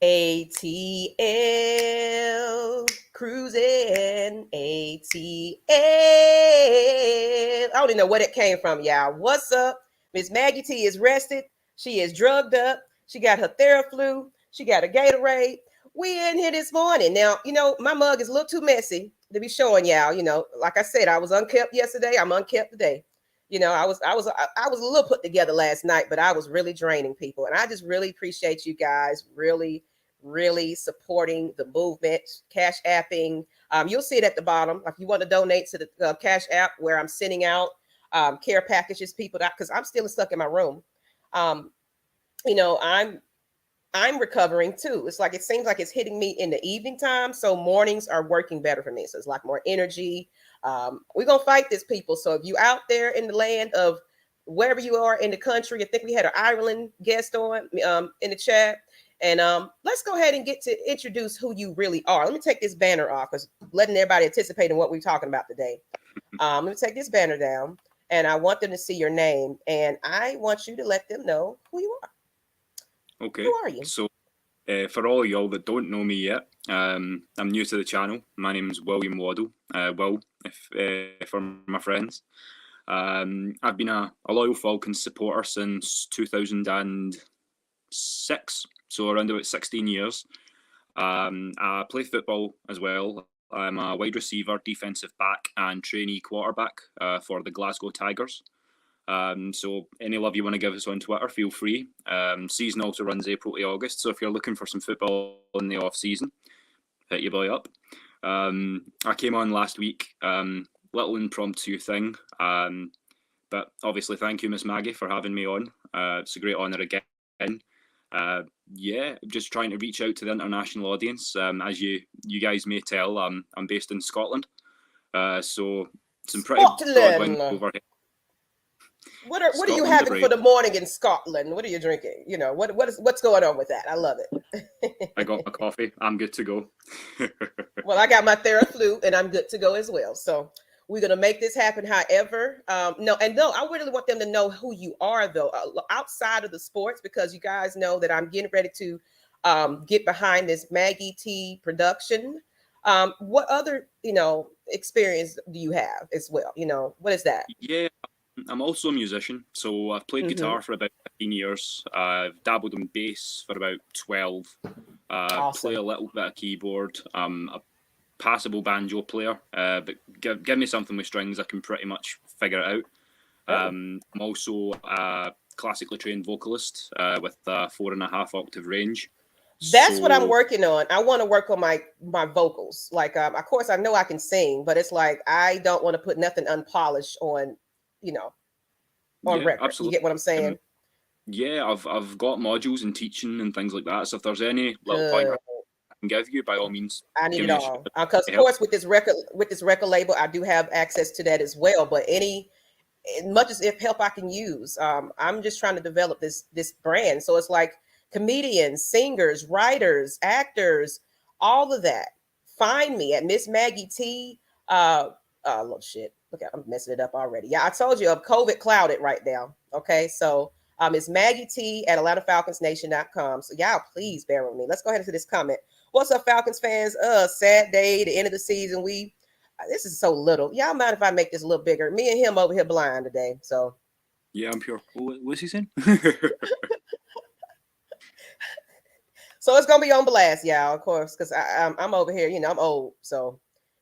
ATL cruising ATL. I don't even know where it came from, y'all. What's up? Miss Maggie T is rested. She is drugged up. She got her Theraflu. She got a Gatorade. We in here this morning. Now, my mug is a little too messy to be showing y'all. Like I said, I was unkept yesterday. I'm unkept today. I was a little put together last night, but I was really draining people. And I just really appreciate you guys really supporting the movement, cash apping. You'll see it at the bottom. If you want to donate to the cash app where I'm sending out care packages, people, because I'm still stuck in my room. Um, I'm recovering too. It's like it seems like it's hitting me in the evening time, so mornings are working better for me. So it's like more energy. We're gonna fight this, people. So if you out there in the land of wherever you are in the country, I think we had an Ireland guest on in the chat. And let's go ahead and get to introduce who you really are. Let me take this banner off because letting everybody anticipate on what we're talking about today. Let me take this banner down, and I want them to see your name, and I want you to let them know who you are. Okay. Who are you? So, for all of y'all that don't know me yet, I'm new to the channel. My name is William Waddle. Will, if for my friends. I've been a loyal Falcons supporter since 2006, so around about 16 years. I play football as well. I'm a wide receiver, defensive back, and trainee quarterback for the Glasgow Tigers. So any love you want to give us on Twitter, feel free. Season also runs April to August, so if you're looking for some football in the off season, hit your boy up. I came on last week, little impromptu thing, but obviously thank you, Miss Maggie, for having me on. It's a great honour again. Just trying to reach out to the international audience. As you guys may tell, I'm based in Scotland, so some pretty broad wings over here. What are you having for the morning in Scotland? What are you drinking? What's going on with that? I love it. I got my coffee. I'm good to go. Well, I got my Theraflu and I'm good to go as well. So we're gonna make this happen. However, I really want them to know who you are, though, outside of the sports, because you guys know that I'm getting ready to get behind this Maggie T production. What other experience do you have as well? What is that? Yeah. I'm also a musician, so I've played guitar for about 15 years. I've dabbled in bass for about 12. Awesome. Play a little bit of keyboard. I'm a passable banjo player, but give me something with strings, I can pretty much figure it out. I'm also a classically trained vocalist with a 4.5 octave range. That's what I'm working on. I want to work on my vocals. Like, of course, I know I can sing, but it's like I don't want to put nothing unpolished on record. Absolutely. You get what I'm saying? I've got modules in teaching and things like that. So if there's any little pointer I can give you, by all means, I need it all. Because of course, with this record label, I do have access to that as well. But as much as if help I can use, I'm just trying to develop this brand. So it's like comedians, singers, writers, actors, all of that. Find me at Miss Maggie T. Oh shit. Look, I'm messing it up already. Yeah, I told you I'm COVID clouded right now. Okay, so it's Maggie T at AtlantaFalconsNation.com. So y'all please bear with me. Let's go ahead into this comment. What's up, Falcons fans? Sad day, the end of the season. This is so little. Y'all mind if I make this a little bigger? Me and him over here blind today. So yeah, I'm pure. What's he saying? So it's gonna be on blast, y'all, of course, because I'm over here. I'm old, so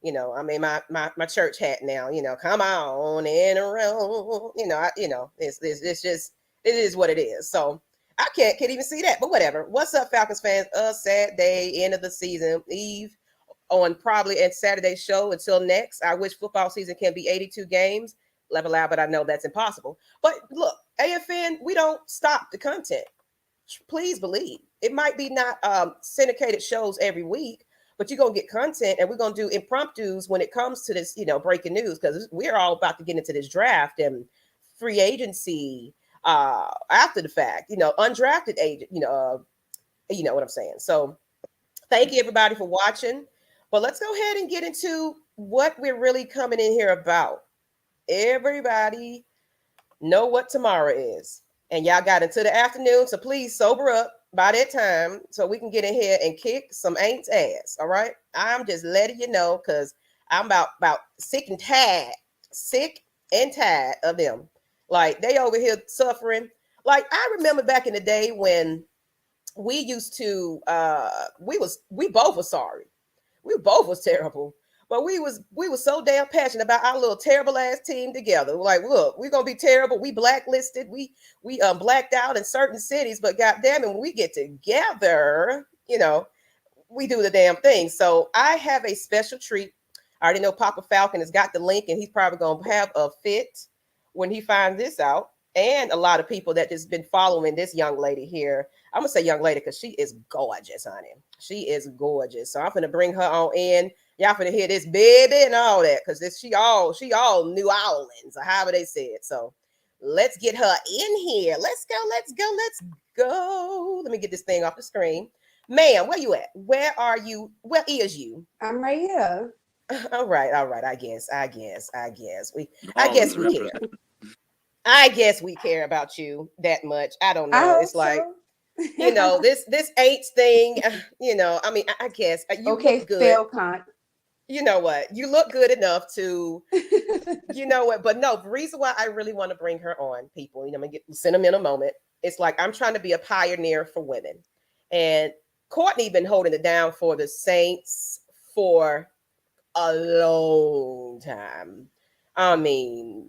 I'm in my church hat now. Come on and around. It's just it is what it is. So I can't even see that, but whatever. What's up, Falcons fans? A sad day, end of the season, eve on probably at Saturday's show. Until next, I wish football season can be 82 games. Level out, but I know that's impossible. But look, AFN, we don't stop the content. Please believe it might be not syndicated shows every week, but you're gonna get content, and we're gonna do impromptus when it comes to this, breaking news, because we're all about to get into this draft and free agency after the fact, undrafted agent, you know what I'm saying. So thank you everybody for watching, but let's go ahead and get into what we're really coming in here about. Everybody know what tomorrow is, and y'all got into the afternoon, so please sober up, by that time, so we can get in here and kick some ain't's ass. All right. I'm just letting you know because I'm about sick and tired of them. Like they over here suffering. Like I remember back in the day when we used to we both were sorry. We both was terrible. But we was so damn passionate about our little terrible ass team together. We're like, look, we're gonna be terrible. We blacklisted. We blacked out in certain cities, but goddamn it, when we get together, we do the damn thing. So I have a special treat. I already know Papa Falcon has got the link, and he's probably gonna have a fit when he finds this out. And a lot of people that just been following this young lady here. I'm gonna say young lady because she is gorgeous, honey. She is gorgeous. So I'm gonna bring her on in. Y'all finna hear this baby and all that because she all New Orleans or however they say it. So let's get her in here. Let's go. Let me get this thing off the screen. Ma'am, where you at? Where are you? Where is you? I'm right here. All right. I guess we care. Represent. I guess we care about you that much. I don't I know. hope It's like, so. this AIDS thing, I mean, I guess you Okay, look good. Falcon. You know what? You look good enough to, you know what? But no, the reason why I really want to bring her on, people, I'm gonna send them in a moment. It's like I'm trying to be a pioneer for women. And Courtney been holding it down for the Saints for a long time. I mean,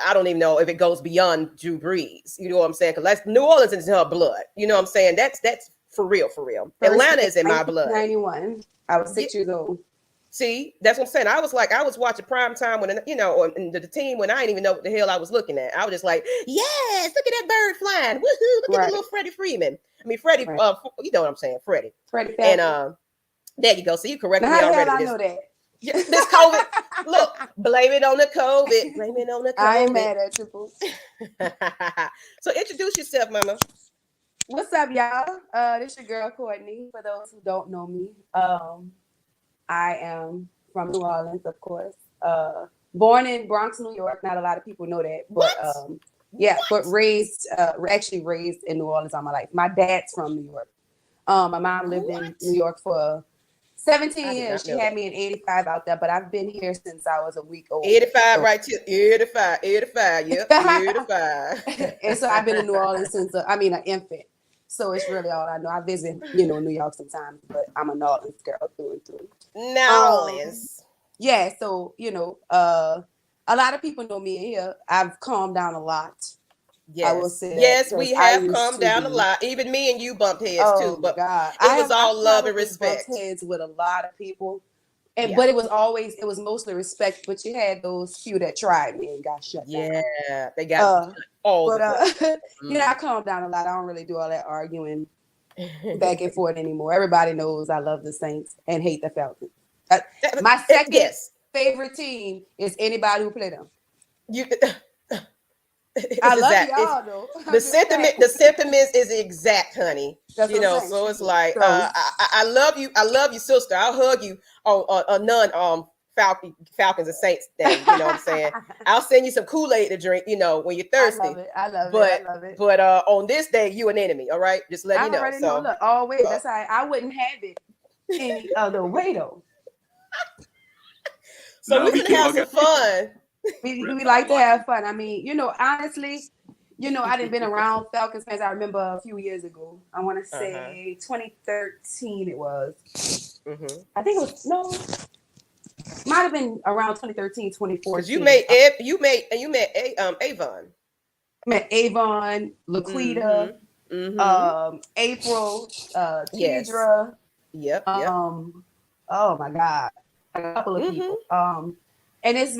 I don't even know if it goes beyond Drew Brees. You know what I'm saying? Because that's New Orleans is in her blood. You know what I'm saying? That's for real, for real. Atlanta is in my blood. 91. I was 6 years old. See, that's what I'm saying. I was watching prime time when or the team when I didn't even know what the hell I was looking at. I was just like, yes, look at that bird flying. Woohoo, look at the little Freddie Freeman. I mean Freddie, you know what I'm saying, Freddie. Freddie and there you go. So you corrected me already. I know that. This COVID. Look, blame it on the COVID. Blame it on the COVID. I ain't mad at you. So introduce yourself, Mama. What's up, y'all? This your girl Courtney. For those who don't know me, I am from New Orleans, of course. Born in Bronx, New York. Not a lot of people know that, but but raised in New Orleans all my life. My dad's from New York. My mom lived in New York for 17 years. She had me in 85 out there, but I've been here since I was a week old. 85, right here. 85, yep, 85. And so I've been in New Orleans since, an infant. So it's really all I know. I visit, New York sometimes, but I'm a New Orleans girl through and through. New Orleans. Yeah, so, a lot of people know me here. I've calmed down a lot. Yes. I will say yes, we have calmed down a lot. Even me and you bumped heads too, but God. It was all love and respect. Bumped heads with a lot of people, but it was mostly respect. But you had those few that tried me and got shut down. Yeah, they got all. But I calmed down a lot. I don't really do all that arguing back and forth anymore. Everybody knows I love the Saints and hate the Falcons. My second favorite team is anybody who play them. I love y'all though. The sentiment is exact, honey. That's so it's like I love you. I love you, sister. I'll hug you on a Falcons and Saints thing. You know what I'm saying? I'll send you some Kool-Aid to drink, when you're thirsty. I love it. But on this day, you an enemy, all right? Just let you know. Already know. Look, always. That's how I wouldn't have it any other way though. So we're gonna have some fun. We like to have fun. I mean, honestly, I didn't been around Falcons fans. I remember a few years ago. I want to say 2013 it was. Mm-hmm. I think it was might have been around 2013, 2014. You met Avon. Met Avon, Laquita, April, Tidra. Yep. Oh my God, a couple of people. And it's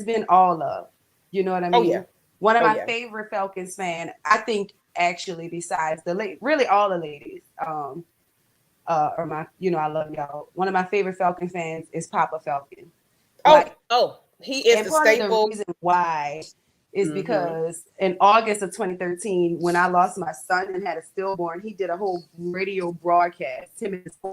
been all love. You know what I mean? Oh yeah. One of my favorite Falcons fan, I think actually besides really all the ladies, are my, I love y'all. One of my favorite Falcon fans is Papa Falcon. He is the staple. The reason why is because in August of 2013, when I lost my son and had a stillborn, he did a whole radio broadcast.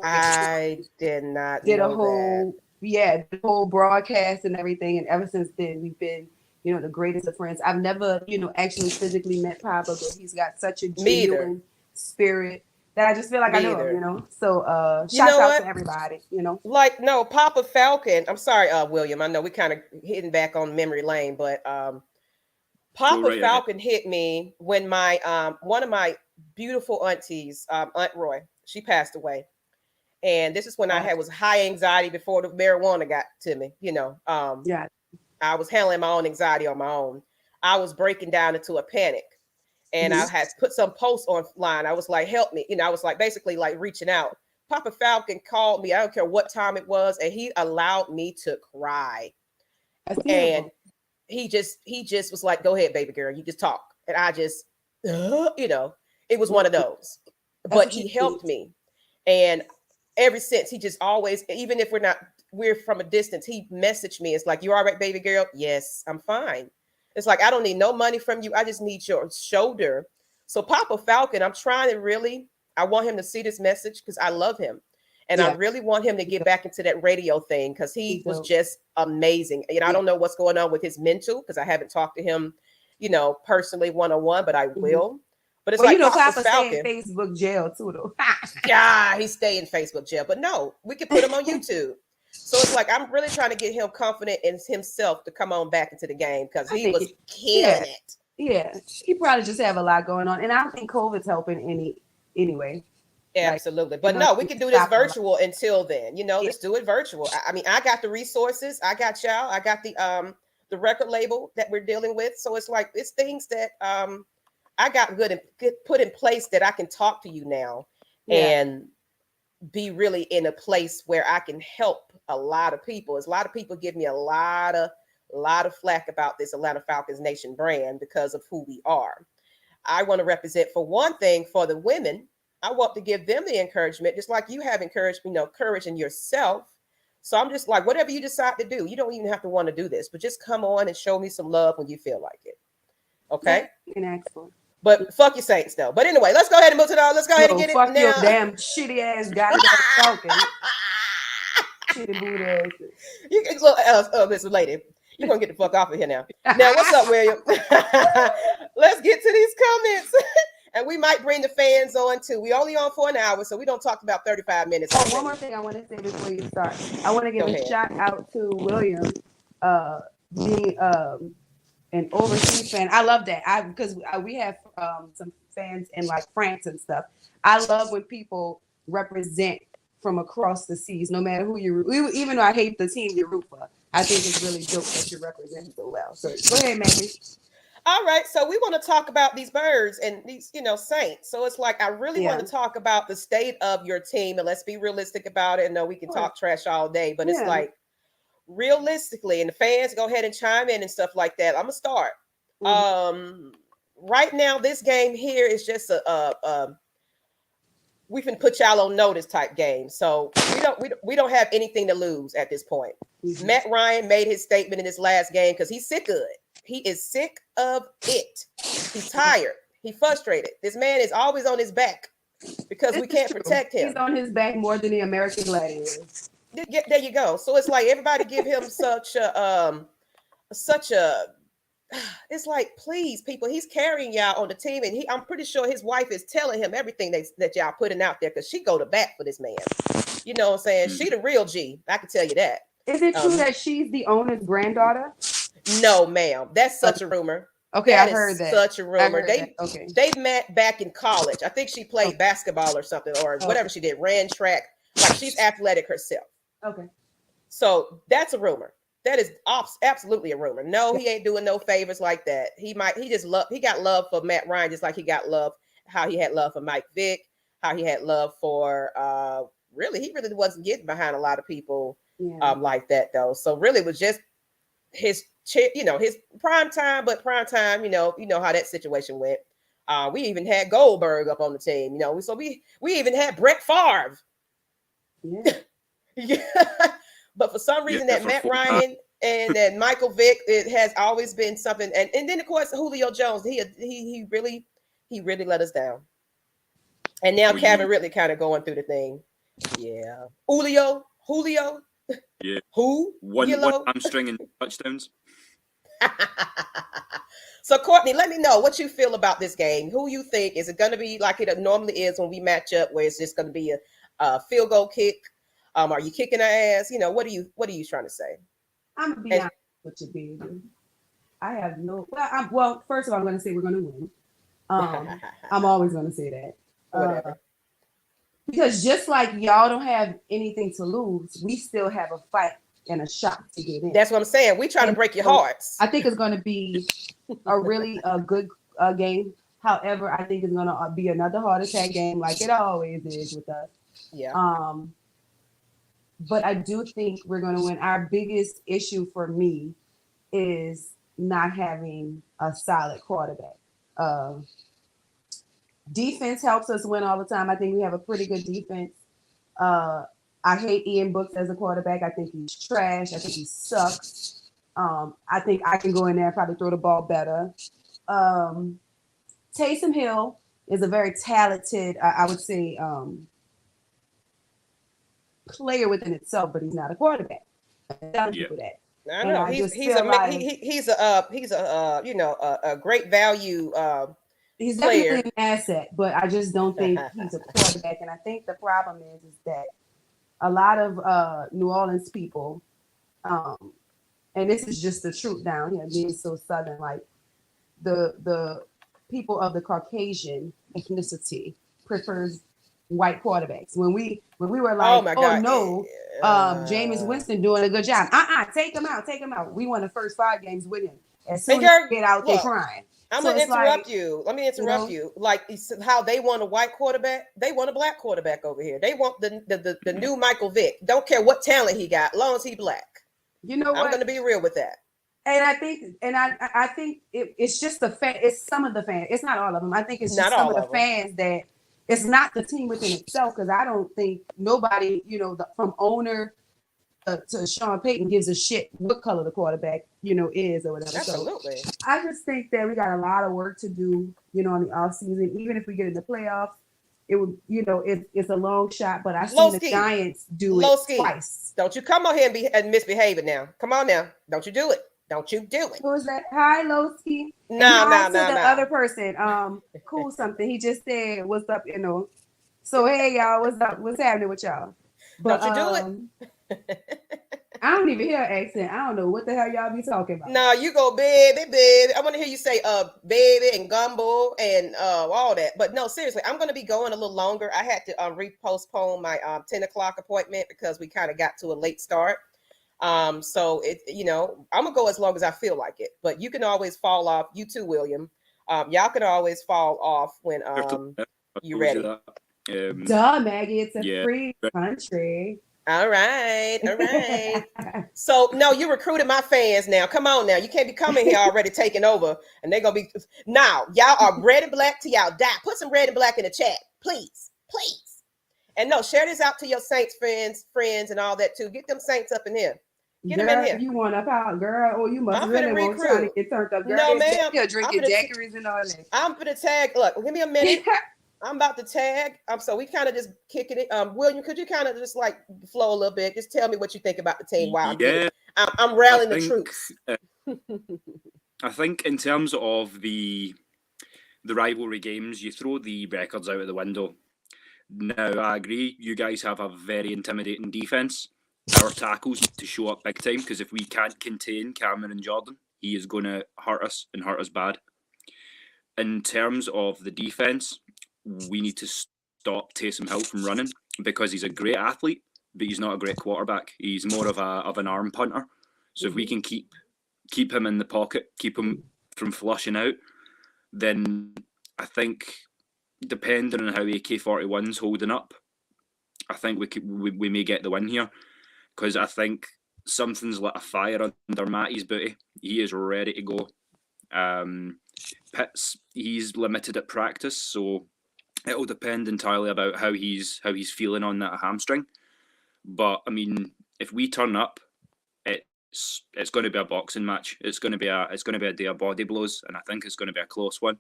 I did not know that. The whole broadcast and everything. And ever since then, we've been, the greatest of friends. I've never, actually physically met Papa, but he's got such a genuine spirit. that I just feel like Me I know either. him. So You shouts know out what? to everybody, Like, no, Papa Falcon. I'm sorry, William. I know we kind of hitting back on memory lane, but Go Papa right ahead. Falcon hit me when my one of my beautiful aunties, Aunt Roy, she passed away. And this is when I was high anxiety before the marijuana got to me. Yeah. I was handling my own anxiety on my own. I was breaking down into a panic. And I had put some posts online. I was like, help me. I was like basically like reaching out. Papa Falcon called me. I don't care what time it was. And he allowed me to cry. That's And beautiful. he just was like, go ahead, baby girl. You just talk. And I just, it was one of those. But he helped me. And ever since, he just always, even if we're from a distance, he messaged me. It's like, you all right, baby girl? Yes, I'm fine. It's like, I don't need no money from you. I just need your shoulder. So Papa Falcon, I'm trying to really, I want him to see this message because I love him. And I really want him to get back into that radio thing because he was just amazing. I don't know what's going on with his mental because I haven't talked to him, personally one-on-one, but I will. But it's like Papa Falcon. stay in Facebook jail too, though. Yeah, he stay in Facebook jail. But no, we could put him on YouTube. So it's like I'm really trying to get him confident in himself to come on back into the game because he was killing it. Yeah, he probably just have a lot going on, and I don't think COVID's helping anyway. Absolutely. But no, we can do this virtual until then. Let's do it virtual. I mean, I got the resources. I got y'all. I got the record label that we're dealing with. So it's like it's things that I got good and put in place that I can talk to you now and be really in a place where I can help a lot of people. As a lot of people give me a lot of flack about this Atlanta Falcons Nation brand because of who we are. I want to represent for one thing for the women. I want to give them the encouragement, just like you have encouraged, courage in yourself. So I'm just like, whatever you decide to do, you don't even have to want to do this, but just come on and show me some love when you feel like it. Okay. You can ask for. But fuck your Saints though. But anyway, let's go ahead and move to the. Let's go ahead and get fuck it now. Your damn shitty ass goddamn Falcon. Shitty booty ass. You can look, Miss Lady. You're gonna get the fuck off of here now. Now, what's up, William? Let's get to these comments. And we might bring the fans on too. We only on for an hour, so we don't talk about 35 minutes. Oh, one more thing I want to say before you start. I want to give a shout out to William, being an overseas fan. I love that. Because we have some fans in like France and stuff. I love when people represent from across the seas, no matter who you, even though I hate the team you root for. I think it's really dope that you represent so well. So go ahead, Maggie. All right, so we want to talk about these birds and these, Saints. So it's like I really want to talk about the state of your team, and let's be realistic about it. And no, we can talk trash all day, but it's like realistically, and the fans go ahead and chime in and stuff like that. I'm gonna start. Right now, this game here is just we can put y'all on notice type game. So we don't have anything to lose at this point. Matt Ryan made his statement in his last game because he's sick of it. He is sick of it. He's tired. He's frustrated. This man is always on his back because we can't protect him. He's on his back more than the American Gladiator. There you go. So it's like everybody give him such a it's like, please, people, he's carrying y'all on the team, and I'm pretty sure his wife is telling him everything that y'all putting out there because she go to bat for this man. You know what I'm saying? She the real G. I can tell you that. Is it true that she's the owner's granddaughter? No, ma'am. That's such a rumor. Okay, I heard that. Such a rumor. They met back in college. I think she played basketball or something, or whatever she did, ran track. Like she's athletic herself. Okay. So that's a rumor. That is absolutely a rumor. No, he ain't doing no favors like that. He got love for Matt Ryan, just like he got love, how he had love for Mike Vick, how he had love for he really wasn't getting behind a lot of people like that though. So really it was just his prime time, but prime time, you know how that situation went. We even had Goldberg up on the team, so we even had Brett Favre. Yeah. But for some reason that Matt Ryan and that Michael Vick, it has always been something. And then of course Julio Jones, he really let us down. And now Calvin Ridley kind of going through the thing. Yeah. Julio. Yeah. Who? One hamstring and touchdowns. So, Courtney, let me know what you feel about this game. Who you think is it going to be like it normally is when we match up, where it's just going to be a field goal kick? Are you kicking our ass? You know, what are you trying to say? I'm gonna be honest with you, baby. I have no. Well, first of all, I'm gonna say we're gonna win. I'm always gonna say that. Whatever. Because just like y'all don't have anything to lose, we still have a fight and a shot to get in. That's what I'm saying. We trying to break your hearts. I think it's going to be a really good game. However, I think it's going to be another heart attack game like it always is with us. Yeah. But I do think we're going to win. Our biggest issue for me is not having a solid quarterback. Defense helps us win all the time. I think we have a pretty good defense. I hate Ian Brooks as a quarterback. I think he's trash. I think he sucks. I think I can go in there and probably throw the ball better. Taysom Hill is a very talented, I would say, player within itself, but he's not a quarterback. I'm telling people that. I know he's a great value. He's player. Definitely an asset, but I just don't think he's a quarterback. And I think the problem is that a lot of New Orleans people, and this is just the truth down here, being so southern, like the people of the Caucasian ethnicity prefers white quarterbacks. When we were like, Jameis Winston doing a good job. Take him out. We won the first 5 games with him. As soon as we get out, they're crying. I'm gonna interrupt you. Let me interrupt you. Like how they want a white quarterback, they want a black quarterback over here. They want the new Michael Vick. Don't care what talent he got, as long as he black. You know what? I'm gonna be real with that. And I think it's just the fan. It's some of the fans. It's not all of them. I think it's just some of the fans that it's not the team within itself. Because I don't think nobody, from owner to Sean Payton gives a shit what color the quarterback, is or whatever. Absolutely. So I just think that we got a lot of work to do, in the offseason. Even if we get in the playoffs, it would, it's a long shot. But I've seen the Giants do it twice. Don't you come on here and misbehave it now. Come on now. Don't you do it. Don't you do it. Who was that? Hi, Lowski. No. The other person, cool something. He just said, "What's up?" So hey, y'all, what's up? What's happening with y'all? But, don't you do it. I don't even hear an accent. I don't know what the hell y'all be talking about. No, you go baby. I want to hear you say baby and gumbo and all that. But no, seriously, I'm going to be going a little longer. I had to repostpone my 10 o'clock appointment because we kind of got to a late start. So I'm gonna go as long as I feel like it. But you can always fall off. You too, William. Y'all can always fall off when you ready. Duh, Maggie, it's a free country. All right. So no, you recruited my fans now. Come on now. You can't be coming here already taking over. And they're gonna be now. Y'all are red and black till y'all die. Put some red and black in the chat, please. And no, share this out to your Saints friends and all that too. Get them Saints up in here. Get them in here. You want up out, girl? Oh, you must really want to get turned up, girl. No, ma'am. You're drinking daiquiris and all that. I'm gonna tag. Look, give me a minute. I'm about to tag. So we kind of just kicking it. William, could you kind of just like flow a little bit? Just tell me what you think about the team while I'm rallying the troops. I think in terms of the rivalry games, you throw the records out of the window. Now, I agree. You guys have a very intimidating defense. Our tackles need to show up big time because if we can't contain Cameron Jordan, he is going to hurt us and hurt us bad. In terms of the defense, we need to stop Taysom Hill from running because he's a great athlete, but he's not a great quarterback. He's more of an arm punter. So if we can keep him in the pocket, keep him from flushing out, then I think, depending on how AK-41's holding up, I think we may get the win here because I think something's lit a fire under Matty's booty. He is ready to go. Pitts, he's limited at practice, so it'll depend entirely about how he's feeling on that hamstring. But I mean, if we turn up, it's going to be a boxing match. It's going to be a day of body blows, and I think it's going to be a close one.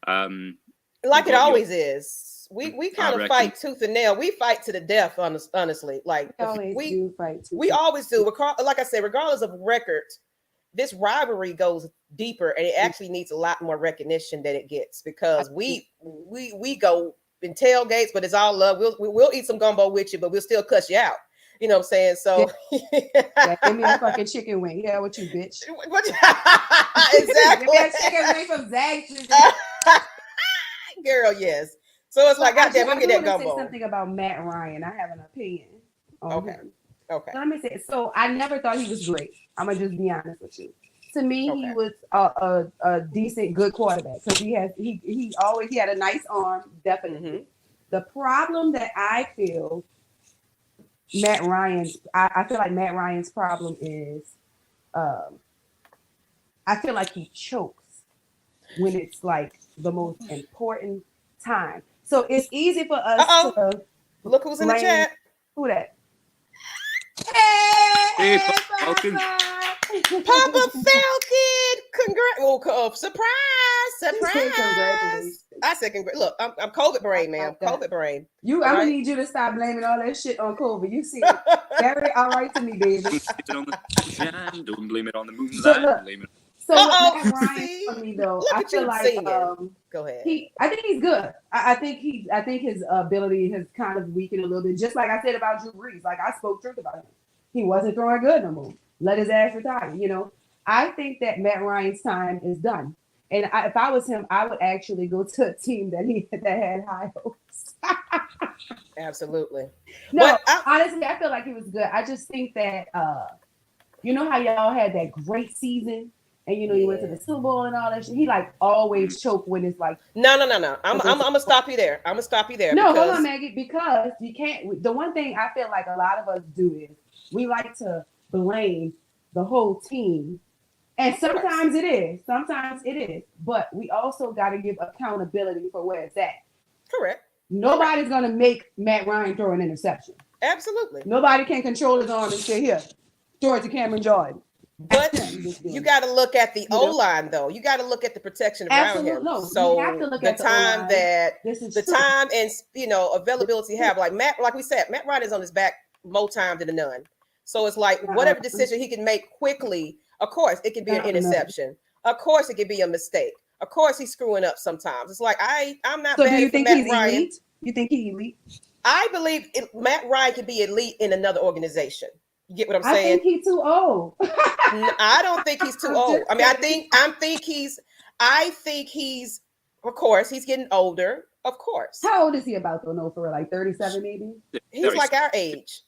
Like it always is. We kind of fight tooth and nail. We fight to the death, honestly. Like we always do. Like I said, regardless of record, this rivalry goes deeper, and it actually needs a lot more recognition than it gets, because we go in tailgates, but it's all love. We'll eat some gumbo with you, but we'll still cuss you out. You know what I'm saying? So yeah, give me a fucking chicken wing. Yeah, what you bitch? Exactly. Give me a chicken wing from Zach. Girl, yes. So it's like, goddamn, let me get that gumbo. Say something about Matt Ryan. I have an opinion on him. Okay. So let me say. So I never thought he was great. I'm gonna just be honest with you. To me, Okay. he was a decent, good quarterback, because he had a nice arm, definitely. Mm-hmm. The problem that I feel I feel like Matt Ryan's problem is, I feel like he chokes when it's like the most important time. So it's easy for us to look who's in the chat. Who that? Hey, Falcon. Papa Falcon! Congrats! Surprise! I said congrats. Look, I'm COVID brain, man. COVID brain. I'm gonna need you to stop blaming all that shit on COVID. You see, very all right to me, baby. Don't blame it on the moonlight. Blame it. So Matt Ryan for me though, I feel like go ahead. I think he's good. I think his ability has kind of weakened a little bit. Just like I said about Drew Brees, like I spoke truth about him. He wasn't throwing good no more. Let his ass retire. You know, I think that Matt Ryan's time is done. And if I was him, I would actually go to a team that had high hopes. Absolutely. No, honestly, I feel like he was good. I just think that you know how y'all had that great season, and you know you went to the Super Bowl and all that shit. He like always choke when it's like no. I'm gonna stop you there. No, hold on, Maggie, because you can't. The one thing I feel like a lot of us do is we like to blame the whole team. And sometimes it is, but we also got to give accountability for where it's at. Correct. Nobody's going to make Matt Ryan throw an interception. Absolutely. Nobody can control his arm and say, here, throw it to Cameron Jordan. But you got to look at the O-line, though. You got to look at the protection around him. No, so you have to look the at time the time and availability have, like we said, Matt Ryan is on his back more time than none. So it's like whatever decision he can make quickly. Of course, it could be an interception. Of course, it could be a mistake. Of course, he's screwing up sometimes. It's like I'm not. So bad do you think Matt he's Ryan. elite? You think he's elite? I believe Matt Ryan could be elite in another organization. You get what I'm saying? I think he's too old. I don't think he's too old. I mean, I think he's. Of course, he's getting older. Of course. How old is he about though? No, for like 37, maybe. He's like our age.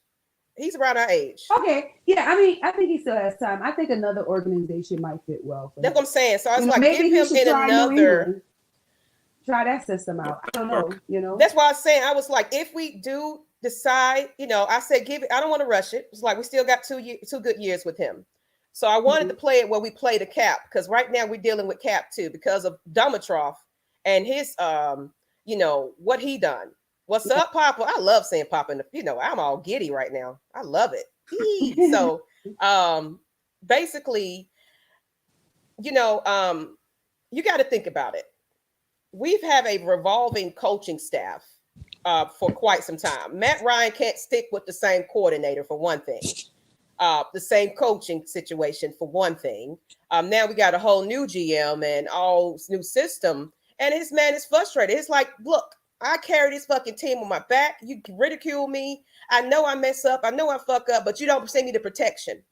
He's around our age. Okay. Yeah, I mean, I think he still has time. I think another organization might fit well for him. That's what I'm saying. So I was like, give him in another. Try that system out. I don't know, That's why I was saying, I was like, if we do decide, I said, give it. I don't want to rush it. It's like we still got 2 good years with him. So I wanted to play it where we play the Cap, because right now we're dealing with Cap too because of Dumitroff and his, what he done. What's up, Papa? I love saying Papa. I'm all giddy right now. I love it. So, basically, you got to think about it. We've have a revolving coaching staff for quite some time. Matt Ryan can't stick with the same coordinator for one thing. The same coaching situation for one thing. Now we got a whole new GM and all new system, and his man is frustrated. It's like, look. I carry this fucking team on my back. You can ridicule me. I know I mess up. I know I fuck up, but you don't send me the protection.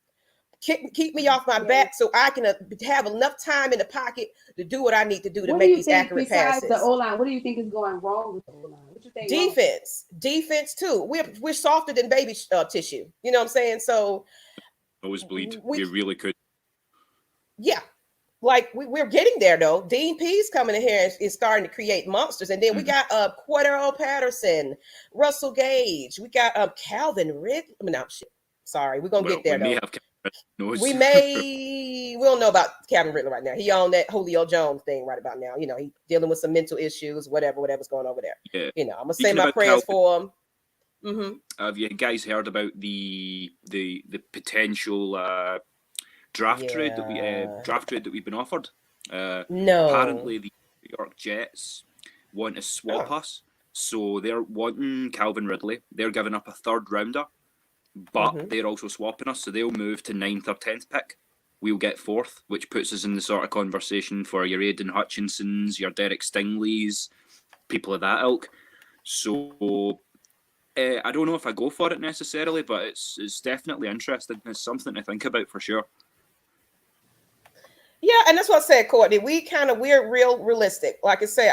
Keep me off my back so I can have enough time in the pocket to do what I need to do to make these accurate passes. Besides the O-line, what do you think is going wrong with the O-line? What you think? Defense too. We're softer than baby tissue. You know what I'm saying? So nosebleed. We really could. Yeah. Like we're getting there though. Dean Pease coming in here and is starting to create monsters, and then we got Cordarrelle Patterson, Russell Gage. We got Calvin Ridley. No, shit. Sorry, we're gonna get there though. We don't know about Calvin Ridley right now. He on that Julio Jones thing right about now. He dealing with some mental issues, whatever's going over there. Yeah. I'm gonna say my prayers for him. Mm-hmm. Have you guys heard about the potential draft trade that we've been offered? No. Apparently, the New York Jets want to swap us, so they're wanting Calvin Ridley. They're giving up a third rounder, but they're also swapping us, so they'll move to 9th or 10th pick. we'll get fourth, which puts us in the sort of conversation for your Aidan Hutchinsons, your Derek Stingleys, people of that ilk. So I don't know if I go for it necessarily, but it's definitely interesting. It's something to think about for sure. Yeah, and that's what I said, Courtney. We're real realistic. Like I say,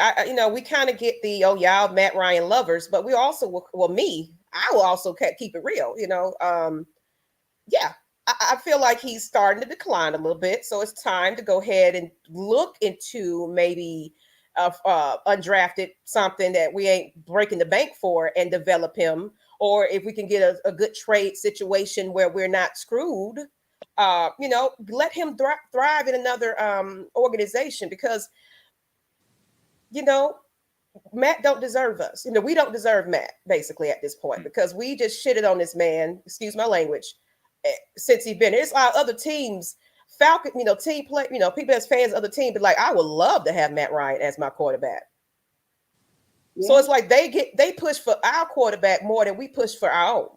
we kind of get the y'all Matt Ryan lovers, but we also I will also keep it real. Yeah, I feel like he's starting to decline a little bit, so it's time to go ahead and look into maybe undrafted something that we ain't breaking the bank for and develop him, or if we can get a good trade situation where we're not screwed. Let him thrive in another organization, because Matt don't deserve us. We don't deserve Matt basically at this point, because we just shitted on this man, excuse my language, since he's been here. It's our other teams, Falcon, team play, people as fans of other team, but like, I would love to have Matt Ryan as my quarterback. Yeah. So it's like they push for our quarterback more than we push for our own.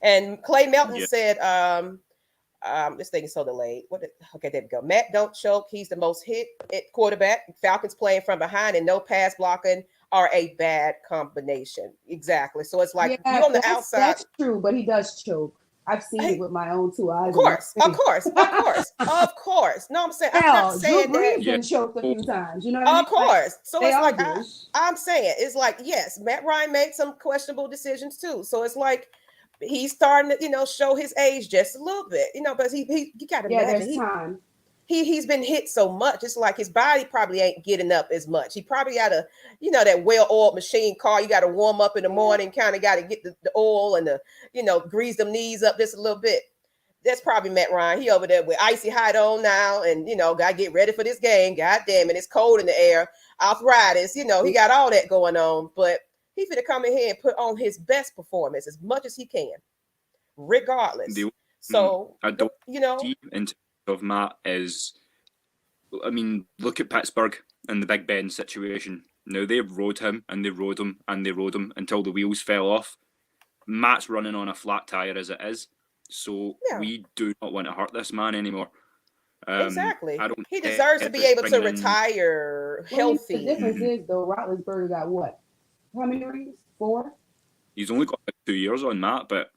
And Clay Melton said, this thing is so delayed. Okay, there we go. Matt don't choke. He's the most hit quarterback. Falcons playing from behind and no pass blocking are a bad combination. Exactly. So it's like, you on the outside. That's true, but he does choke. I've seen it with my own two eyes. Of course. No, I'm saying, I'm not saying Drew Brees been choked a few times. You know what I mean? Of course. So it's like, I'm saying, it's like, yes, Matt Ryan made some questionable decisions too. So it's like, he's starting to, show his age just a little bit, but he got to imagine. There's time. He's been hit so much. It's like his body probably ain't getting up as much. He probably got a, that well-oiled machine car. You got to warm up in the morning, kind of got to get the oil and grease them knees up just a little bit. That's probably Matt Ryan. He over there with icy hot on now, and got to get ready for this game. God damn it, it's cold in the air. Arthritis, he got all that going on. But he's going to come in here and put on his best performance as much as he can, regardless. So I don't see in terms of Matt is, look at Pittsburgh and the Big Ben situation. Now they rode him and they rode him and they rode him until the wheels fell off. Matt's running on a flat tire as it is, so we do not want to hurt this man anymore. Exactly. He deserves to be able to retire healthy. The difference is, though, Roethlisberger got what? How many rings? 4? He's only got 2 years on Matt, but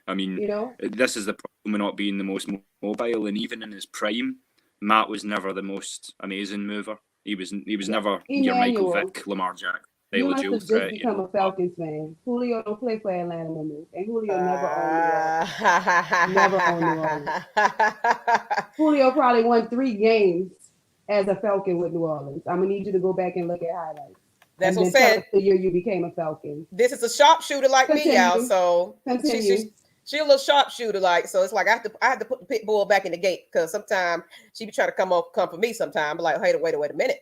this is the problem with not being the most mobile. And even in his prime, Matt was never the most amazing mover. He was never your Michael Vick, Lamar Jackson. You must have just become a Falcons fan. Julio don't play for Atlanta no more, and Julio never owned New Orleans. Julio probably won 3 games as a Falcon with New Orleans. I'm gonna need you to go back and look at highlights. That's what I'm saying. The year you became a Falcon. This is a sharpshooter like me, y'all. So she a little sharpshooter like. So it's like I have to put the pit bull back in the gate, because sometimes she be trying to come for me sometime. But like, wait a minute.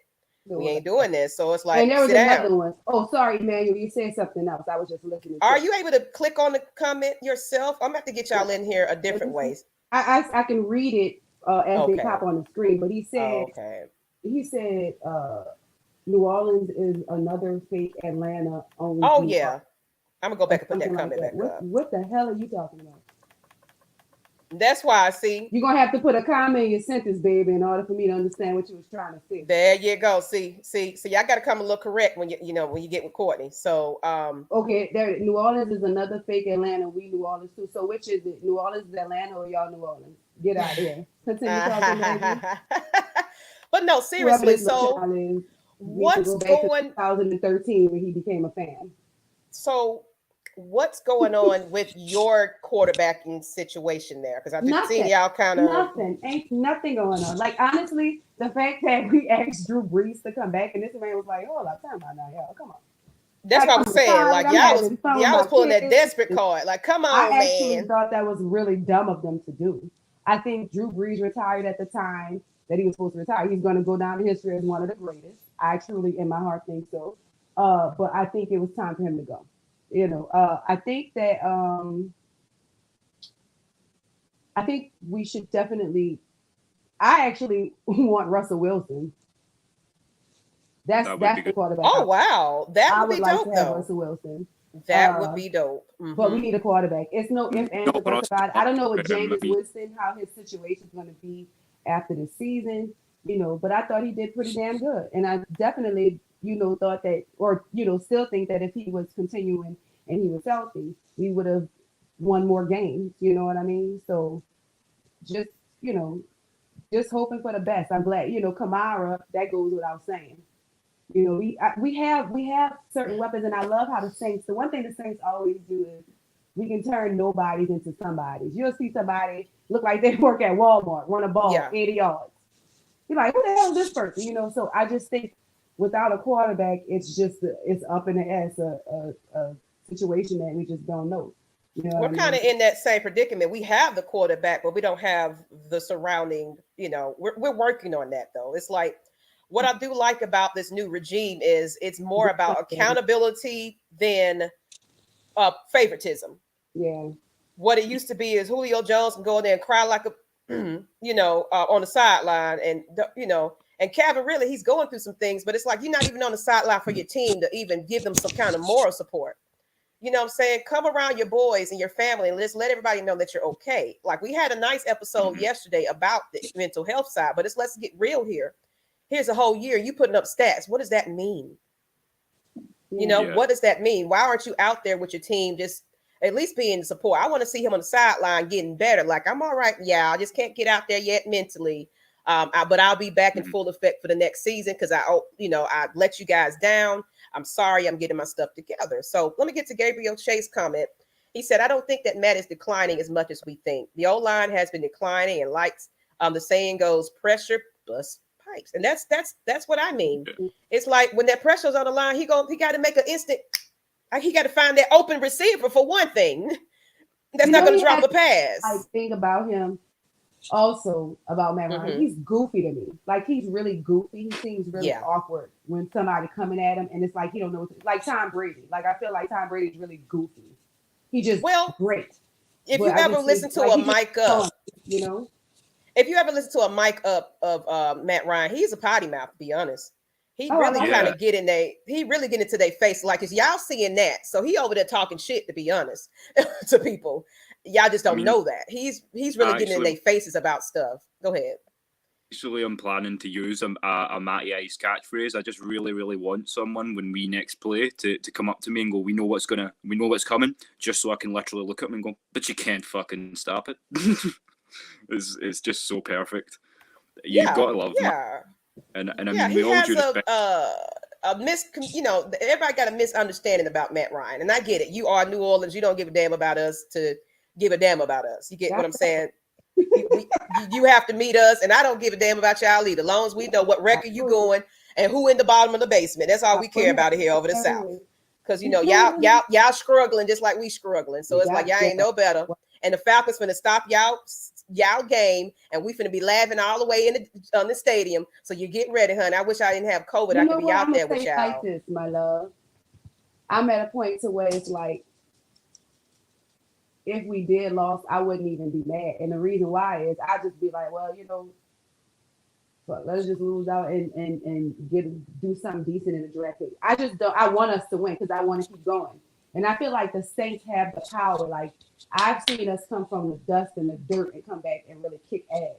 We ain't doing this. So it's like, and there was another one. Oh, sorry, Emmanuel. You said something else. I was just looking at Are you able to click on the comment yourself? I'm going to have to get y'all in here a different ways. I can read it as they pop on the screen. But he said, New Orleans is another fake Atlanta only. Oh, yeah. I'm going to go back and put that comment back up. What the hell are you talking about? That's why I see. You're going to have to put a comma in your sentence, baby, in order for me to understand what you was trying to say. There you go. See, I got to come a little correct when you get with Courtney. So, okay, New Orleans is another fake Atlanta. We New Orleans too. So which is it? New Orleans is Atlanta, or y'all New Orleans? Get out of here. Continue talking. But no, seriously. So what's going? 2013 when he became a fan. So what's going on with your quarterbacking situation there? Because I've just seen y'all kind of ain't nothing going on. Like, honestly, the fact that we asked Drew Brees to come back and this man was like, "Hold up, time out now, y'all, come on." That's what I'm saying. Like, y'all was pulling that desperate card. Like, come on, man. I actually thought that was really dumb of them to do. I think Drew Brees retired at the time that he was supposed to retire. He's going to go down in history as one of the greatest. I truly, in my heart, think so. But I think it was time for him to go. I think that I think we should definitely. I actually want Russell Wilson. That's the quarterback. Oh wow, that would be like dope though. Russell Wilson. That would be dope. But we need a quarterback. It's no if, ands, or buts about it. I don't know what Jameis Winston, how his situation is going to be after the season, but I thought he did pretty damn good. And I definitely, thought that, or, still think that if he was continuing and he was healthy, we would have won more games. You know what I mean? So just, just hoping for the best. I'm glad, Kamara, that goes without saying. We have certain weapons, and I love how the Saints. The one thing the Saints always do is we can turn nobodies into somebodies. You'll see somebody look like they work at Walmart, run a ball 80 yards. You're like, who the hell is this person? So I just think without a quarterback, it's up in the air. It's a situation that we just don't know. We're kind of in that same predicament. We have the quarterback, but we don't have the surrounding. We're working on that though. It's like. What I do like about this new regime is it's more about accountability than favoritism. Yeah. What it used to be is Julio Jones can go in there and cry like a, on the sideline, and and Calvin really he's going through some things, but it's like you're not even on the sideline for your team to even give them some kind of moral support. You know what I'm saying? Come around your boys and your family and let's let everybody know that you're okay. Like we had a nice episode yesterday about the mental health side, but let's get real here. Here's a whole year you putting up stats. What does that mean? What does that mean? Why aren't you out there with your team just at least being support? I want to see him on the sideline getting better. Like, I'm all right. Yeah, I just can't get out there yet mentally. But I'll be back in full effect for the next season because I let you guys down. I'm sorry. I'm getting my stuff together. So let me get to Gabriel Chase's comment. He said, I don't think that Matt is declining as much as we think. The O-line has been declining and the saying goes, pressure plus pipes. And that's what I mean. It's like when that pressure's on the line, he got to make an instant. He got to find that open receiver for one thing. That's not going to drop a pass. I think about him also about Matt Ryan. He's goofy to me. Like he's really goofy. He seems really awkward when somebody coming at him, and it's like he don't know. Like Tom Brady. Like I feel like Tom Brady's really goofy. He just great. If you ever listen to a mic up, if you ever listen to a mic up of Matt Ryan, he's a potty mouth, to be honest. He really kind of get into their face. Like, is y'all seeing that? So he over there talking shit, to be honest, to people. Y'all just don't know that. He's really getting in their faces about stuff. Go ahead. Actually, I'm planning to use a Matty Ice catchphrase. I just really, really want someone when we next play to come up to me and go, we know what's coming, just so I can literally look at them and go, but you can't fucking stop it. It's just so perfect. You've got to love him. And I mean, we all do everybody got a misunderstanding about Matt Ryan, and I get it. You are New Orleans. You don't give a damn about us to give a damn about us. You get what I'm saying? You have to meet us, and I don't give a damn about y'all either. As long as we know what record you going and who in the bottom of the basement. That's all we care about here over the South. Because y'all struggling just like we struggling. So it's like y'all ain't no better. And the Falcons finna stop y'all game, and we finna be laughing all the way in the stadium. So you get ready, honey. I wish I didn't have COVID. I could be out there with y'all. Like this, my love. I'm at a point to where it's like, if we did lost, I wouldn't even be mad. And the reason why is I just be like, well, let's just lose out and do something decent in the draft pick. I want us to win because I want to keep going. And I feel like the Saints have the power. Like I've seen us come from the dust and the dirt and come back and really kick ass.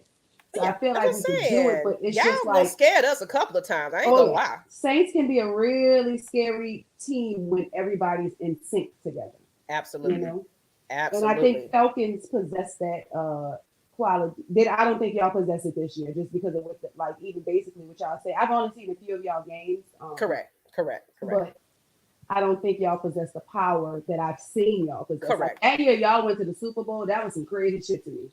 So I feel like we can do it, but it's just like scared us a couple of times. I ain't gonna lie. Saints can be a really scary team when everybody's in sync together. Absolutely. Absolutely. And I think Falcons possess that quality. I don't think y'all possess it this year, just because of what even basically what y'all say. I've only seen a few of y'all games. Correct. But I don't think y'all possess the power that I've seen y'all possess. Correct. Like, that year y'all went to the Super Bowl. That was some crazy shit to me.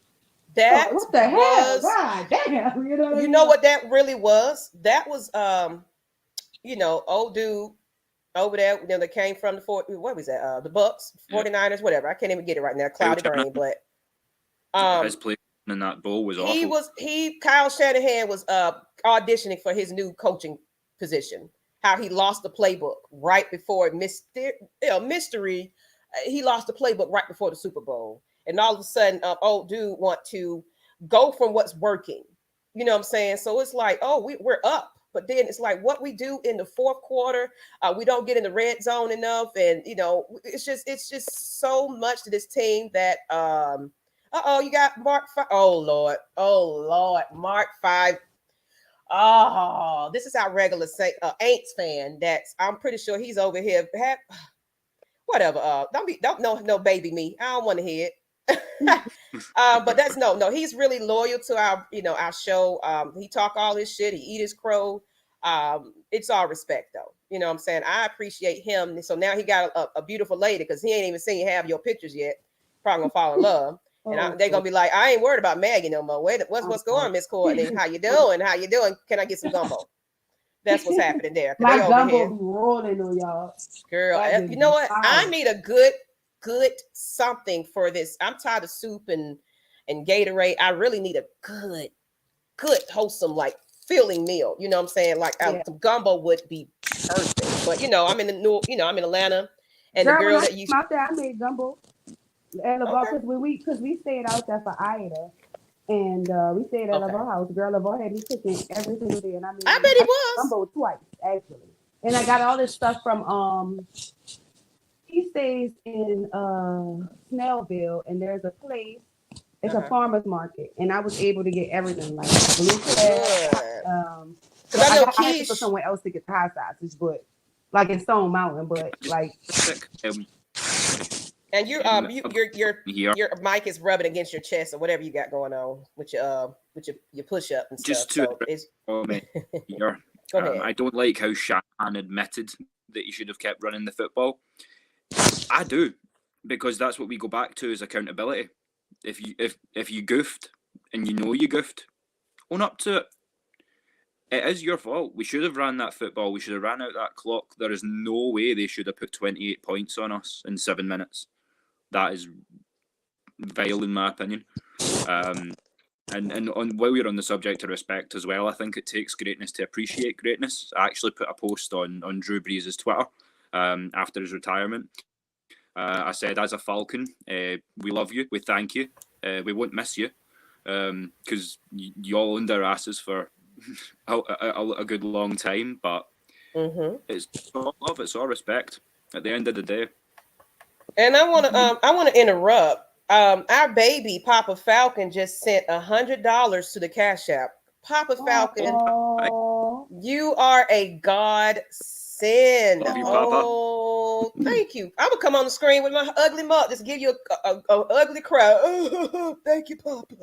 What the hell? God damn. You know what that really was? That was old dude over there, that came from the Bucks, 49ers, whatever. I can't even get it right now. Cloudy brain, but his play in that bowl was awful. Kyle Shanahan was auditioning for his new coaching position. How he lost the playbook right before mystery. He lost the playbook right before the Super Bowl. And all of a sudden, old dude want to go from what's working. You know what I'm saying? So it's like, we're up. But then it's like what we do in the fourth quarter, we don't get in the red zone enough, and it's just so much to this team that you got Mark. Oh Lord, Mark 5. Oh, this is our regular Aints fan. That's I'm pretty sure he's over here. Whatever. Don't baby me. I don't want to hear it. But that's no. He's really loyal to our show. He talk all his shit. He eat his crow. It's all respect though. You know what I'm saying? I appreciate him. So now he got a beautiful lady because he ain't even seen half your pictures yet. Probably gonna fall in love. And they're gonna be like, I ain't worried about Maggie no more. Wait, what's going on, Miss Courtney? How you doing? How you doing? Can I get some gumbo? That's what's happening there. My gumbo be rolling on y'all. Girl, you know what? I need a good something for this. I'm tired of soup and Gatorade. I really need a good wholesome, like filling meal. You know what I'm saying? Like some gumbo would be perfect. But I'm in I'm in Atlanta, and girl, the girl when that you out there, I made gumbo. Because we stayed out there for Ida, and we stayed at LaVar house. Girl, LaVar had me cooking every single day, and I bet he was gumbo twice actually. And I got all this stuff from he stays in Snellville, and there's a place. It's a farmer's market, and I was able to get everything like blue crab. Because I had to go somewhere else to get the hot sausage, but like in Stone Mountain, but like. And your mic is rubbing against your chest or whatever you got going on with your push up and just stuff. Go ahead. I don't like how Shanahan admitted that he should have kept running the football. I do, because that's what we go back to is accountability. If you goofed and you know you goofed, own up to it. It is your fault. We should have ran that football. We should have ran out that clock. There is no way they should have put 28 points on us in 7 minutes. That is vile in my opinion. And while we're on the subject of respect as well, I think it takes greatness to appreciate greatness. I actually put a post on Drew Brees' Twitter after his retirement. I said, as a Falcon, we love you, we thank you, we won't miss you, because you all owned our asses for a good long time, but it's all love, it's all respect at the end of the day. And I want to interrupt. Our baby Papa Falcon just sent $100 to the Cash App. Papa Falcon, you are a godsend. Love you, Papa. Oh, thank you. I would come on the screen with my ugly mug, just give you a ugly crowd. Oh, thank you, Papa.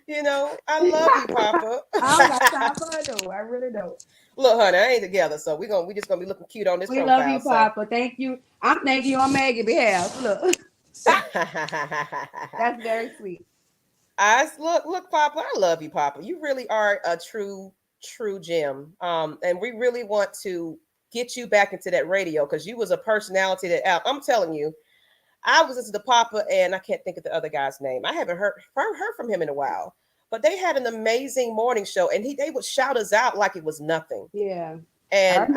I love you, Papa. I don't got time for it though. I really don't. Look, honey, I ain't together, so we just gonna be looking cute on this. We love you, Papa. Thank you. I'm thanking you on Maggie's behalf. Look, that's very sweet. Look, Papa. I love you, Papa. You really are a true gem. And we really want to get you back into that radio because you was a personality that I'm telling you. I was into the Papa, and I can't think of the other guy's name. I haven't heard from him in a while. But they had an amazing morning show, and they would shout us out like it was nothing. Yeah. And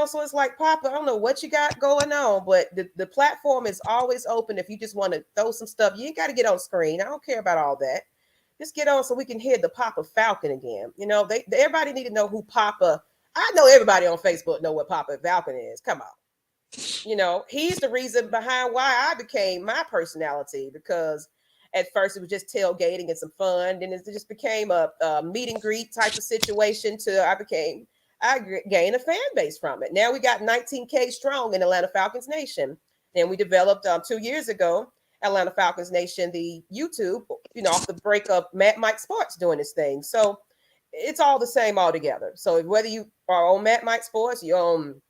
so it's like, Papa, I don't know what you got going on, but the platform is always open if you just want to throw some stuff. You ain't got to get on screen. I don't care about all that. Just get on so we can hear the Papa Falcon again. Everybody need to know who Papa. I know everybody on Facebook know what Papa Falcon is. Come on. He's the reason behind why I became my personality, because at first it was just tailgating and some fun. Then it just became a meet and greet type of situation I gained a fan base from it. Now we got 19K strong in Atlanta Falcons Nation. And we developed 2 years ago, Atlanta Falcons Nation, the YouTube, off the break of Matt Mike Sports doing this thing. So it's all the same altogether. So whether you are on Matt Mike Sports, you're on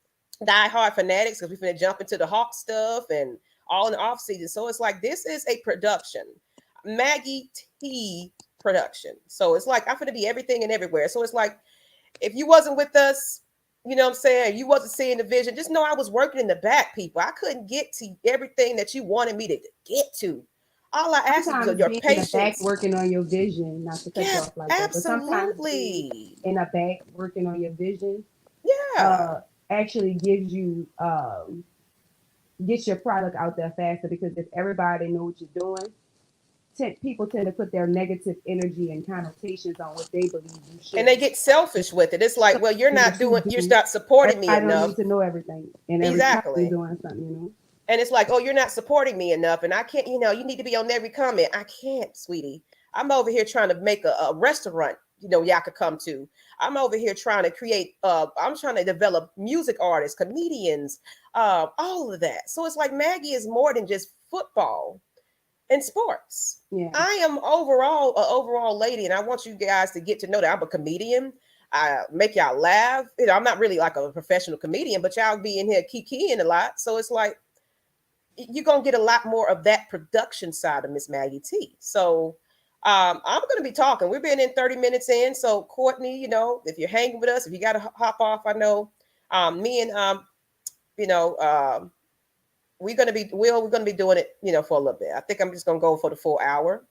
Die Hard Fanatics, because we're going to jump into the Hawk stuff and all in the off season. So it's like, this is a production. Maggie T production. So it's like, I'm going to be everything and everywhere. So it's like, if you wasn't with us, you know what I'm saying, you wasn't seeing the vision, just know I was working in the back, people. I couldn't get to everything that you wanted me to get to. All I asked was your patience. In the back working on your vision, not to cut you off like that. But absolutely. In the back working on your vision, actually gives you get your product out there faster, because if everybody knows what you're doing, people tend to put their negative energy and connotations on what they believe you should. And they get selfish with it. It's like, well, you're not supporting me enough. I don't enough. need to know everything. And exactly. Doing something, And it's like, oh, you're not supporting me enough. And I can't, you need to be on every comment. I can't, sweetie. I'm over here trying to make a restaurant, y'all could come to. I'm over here trying to create, I'm trying to develop music artists, comedians, all of that. So it's like Maggie is more than just football and sports. Yeah. I am overall lady, and I want you guys to get to know that I'm a comedian. I make y'all laugh. I'm not really like a professional comedian, but y'all be in here kikiing a lot. So it's like, you're going to get a lot more of that production side of Miss Maggie T. So I'm going to be talking. We've been in 30 minutes in. So Courtney, if you're hanging with us, if you got to hop off, I know me and, we're going to be doing it, for a little bit. I think I'm just going to go for the full hour.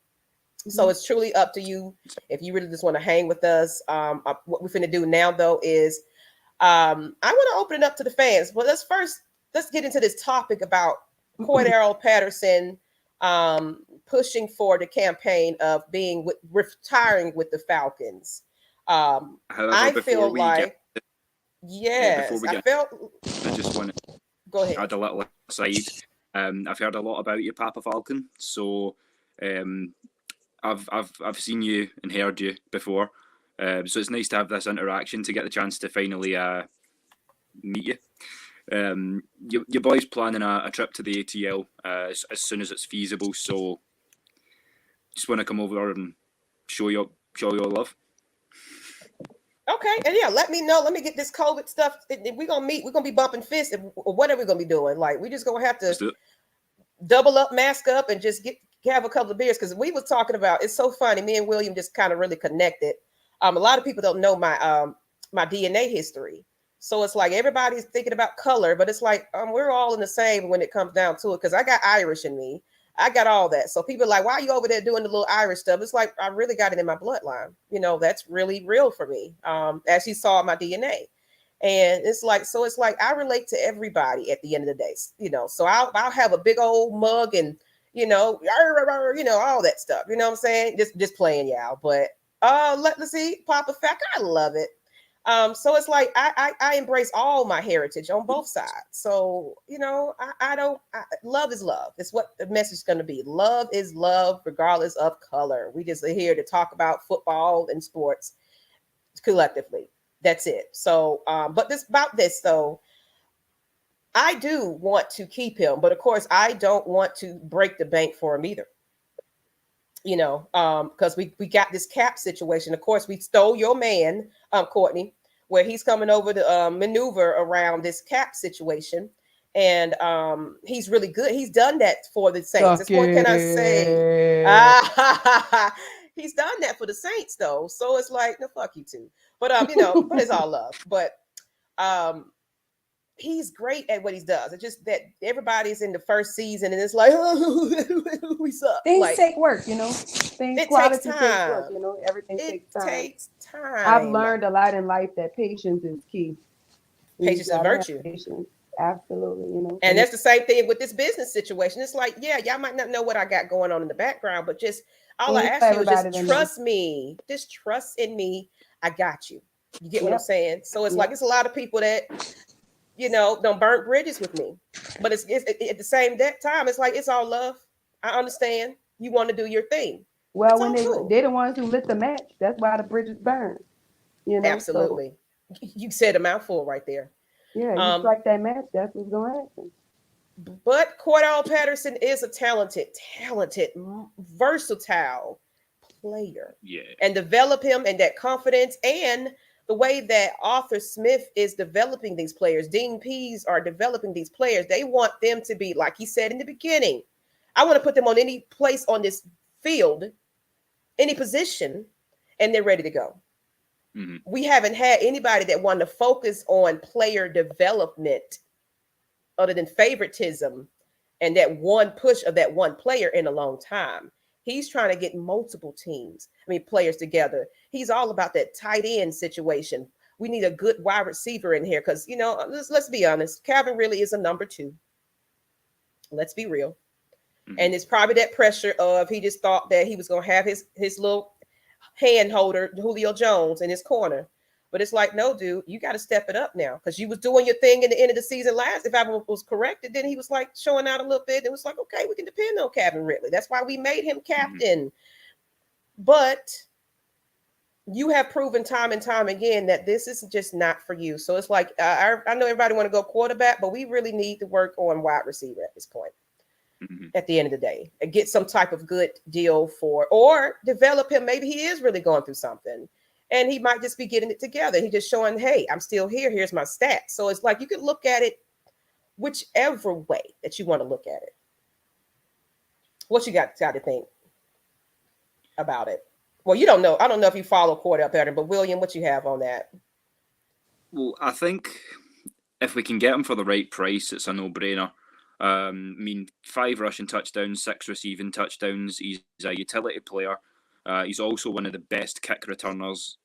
Mm-hmm. So it's truly up to you. If you really just want to hang with us, what we're finna do now though is, I want to open it up to the fans. Well, let's get into this topic about Cordarrelle Patterson pushing for the campaign of retiring with the Falcons. I feel like, yes, I just want to go ahead. Add a little aside. I've heard a lot about you, Papa Falcon. So I've seen you and heard you before. So it's nice to have this interaction to get the chance to finally meet you. Your boy's planning a trip to the ATL as soon as it's feasible, so just want to come over and show your love. Okay, and yeah, let me know. Let me get this COVID stuff. We're gonna meet. We're gonna be bumping fists. What are we gonna be doing? Like, we just gonna have to double up, mask up, and just have a couple of beers. Because we was talking about. It's so funny. Me and William just kind of really connected. A lot of people don't know my my DNA history. So it's like everybody's thinking about color, but it's like we're all in the same when it comes down to it. Because I got Irish in me, I got all that. So people are like, why are you over there doing the little Irish stuff? It's like I really got it in my bloodline. That's really real for me. As you saw my DNA, and it's like I relate to everybody at the end of the day. So I'll have a big old mug and all that stuff. You know what I'm saying? Just playing y'all. But let's see, Papa Fact, I love it. So it's like I embrace all my heritage on both sides. So love is love. It's what the message is going to be. Love is love, regardless of color. We just are here to talk about football and sports collectively. That's it. So, but about this though, I do want to keep him, but of course I don't want to break the bank for him either. Because we got this cap situation. Of course, we stole your man, Courtney, where he's coming over to maneuver around this cap situation. And he's really good. He's done that for the Saints. What can I say? He's done that for the Saints, though. So it's like, no, fuck you too. But but it's all love. But he's great at what he does. It's just that everybody's in the first season and it's like, oh, we suck. Things take work, Things quality takes work, everything takes time. It takes time. I've learned a lot in life that patience is key. Patience is virtue. Patience. Absolutely, And that's the same thing with this business situation. It's like, yeah, y'all might not know what I got going on in the background, but just all I ask you is just trust me. Just trust in me. I got you. You get what I'm saying? So it's like, it's a lot of people that don't burn bridges with me. But it's at the same time, it's like, it's all love. I understand. You want to do your thing. Well, when they're the ones who lit the match, that's why the bridges burn. Absolutely. So, you said a mouthful right there. Yeah, you strike that match, that's what's going to happen. But Cordarrelle Patterson is a talented, versatile player. Yeah. And develop him and that confidence and the way that Arthur Smith is developing these players, Dean Pease are developing these players. They want them to be, like he said in the beginning, I want to put them on any place on this field, any position, and they're ready to go. Mm-hmm. We haven't had anybody that wanted to focus on player development other than favoritism and that one push of that one player in a long time. He's trying to get multiple players together. He's all about that tight end situation. We need a good wide receiver in here because, let's be honest. Calvin really is a number 2. Let's be real. And it's probably that pressure of he just thought that he was going to have his little hand holder, Julio Jones, in his corner. But it's like, no, dude, you got to step it up now because you was doing your thing in the end of the season last. If I was corrected, then he was like showing out a little bit. It was like, okay, we can depend on Calvin Ridley. That's why we made him captain. But you have proven time and time again that this is just not for you. So it's like, I know everybody want to go quarterback, but we really need to work on wide receiver at this point. At the end of the day, and get some type of good deal for, or develop him. Maybe he is really going through something and he might just be getting it together. He just showing, hey, I'm still here. Here's my stats. So it's like, you could look at it whichever way that you want to look at it. What you got to think about it? Well, you don't know. I don't know if you follow Cordarrelle Patterson, but William, what you have on that? Well, I think if we can get him for the right price, it's a no-brainer. I mean, 5 rushing touchdowns, 6 receiving touchdowns. He's a utility player. He's also one of the best kick returners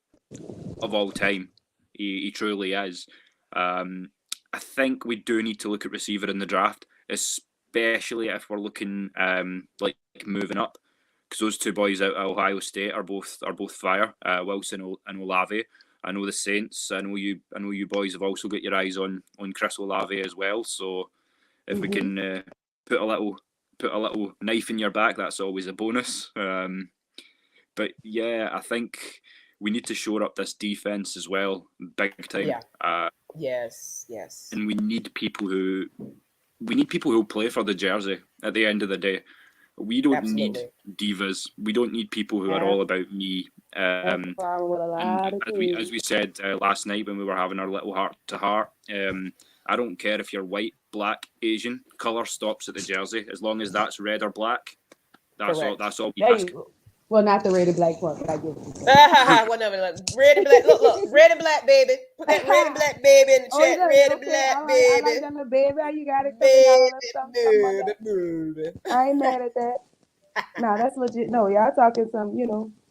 of all time. He truly is. I think we do need to look at receiver in the draft, especially if we're looking like moving up, because those 2 boys out of Ohio State are both fire. Wilson and Olave. I know the Saints. I know you boys have also got your eyes on Chris Olave as well. So if we can put a little knife in your back, that's always a bonus. But yeah, I think we need to shore up this defense as well, big time. Yeah. Yes. And we need people who play for the jersey. At the end of the day, we don't need divas. We don't need people who are all about me. And as we said last night when we were having our little heart to heart, I don't care if you're white, black, Asian. Color stops at the jersey. As long as that's red or black, that's all. That's all we ask. Well, not the red and black part, but I get it. Red and black. Look, red and black, baby. Put that red and black baby in the chat. Red and black, baby. I like that, baby. How you got it? Baby. I ain't mad at that. No, that's legit. No, y'all talking some,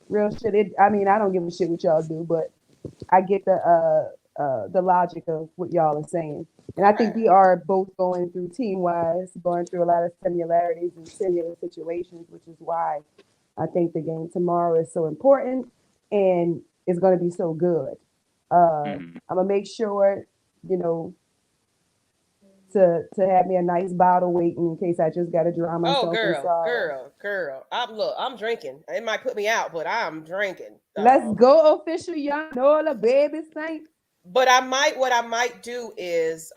real shit. I don't give a shit what y'all do, but I get the logic of what y'all are saying. And I think we are both going through team-wise, going through a lot of similarities and similar situations, which is why I think the game tomorrow is so important and it's going to be so good. I'm going to make sure, to have me a nice bottle waiting in case I just got to drown myself. Oh, girl. I'm drinking. It might put me out, but I'm drinking. Let's go official, y'all know the baby saint. But what I might do is,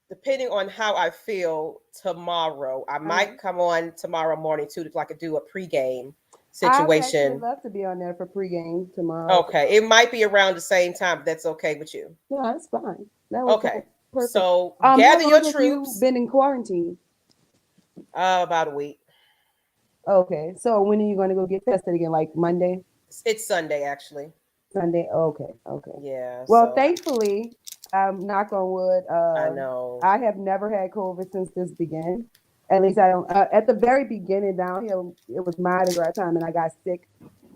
depending on how I feel tomorrow, I might come on tomorrow morning too, to do a pregame situation. I'd love to be on there for pregame tomorrow. Okay, it might be around the same time, but that's okay with you. No, that's fine. Okay, perfect. So gather your troops. Been in quarantine? About a week. Okay, so when are you going to go get tested again? Like Monday? It's Sunday, actually. Sunday. Okay. Yeah. Well, thankfully, knock on wood. I know. I have never had COVID since this began. At least I don't. At the very beginning down here, it was Mardi Gras time, and I got sick.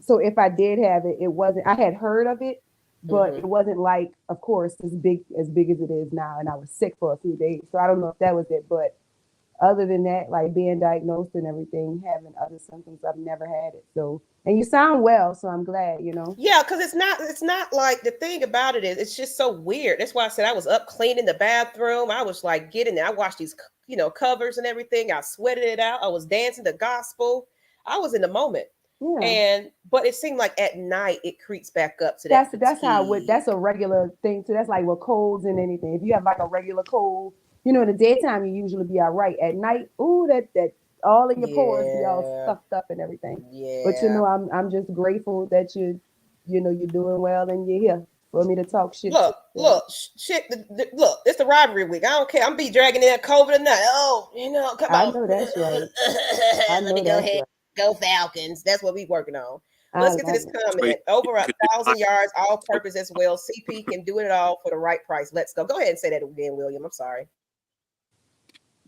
So if I did have it, it wasn't. I had heard of it, but it wasn't like, of course, as big as it is now. And I was sick for a few days, so I don't know if that was it. But other than that, like being diagnosed and everything, having other symptoms, I've never had it. So. And you sound well, so I'm glad, Yeah, because it's not like, the thing about it is it's just so weird. That's why I said I was up cleaning the bathroom. I was like getting I watched these, covers and everything. I sweated it out. I was dancing the gospel. I was in the moment. Yeah. But it seemed like at night it creeps back up to that. That's a regular thing too. That's like with colds and anything. If you have like a regular cold, in the daytime you usually be all right. At night, that all in your pores be all stuffed up and everything. Yeah. But I'm just grateful that you're doing well and you're here for me to talk shit. Look, shit. Look, it's the rivalry week. I don't care. I'm be dragging in COVID or not. Oh, come on. I know that's right. Let me go ahead. Go Falcons. That's what we working on. Let's get to this comment. Over 1,000 yards, all purpose as well. CP can do it all for the right price. Let's go. Go ahead and say that again, William. I'm sorry.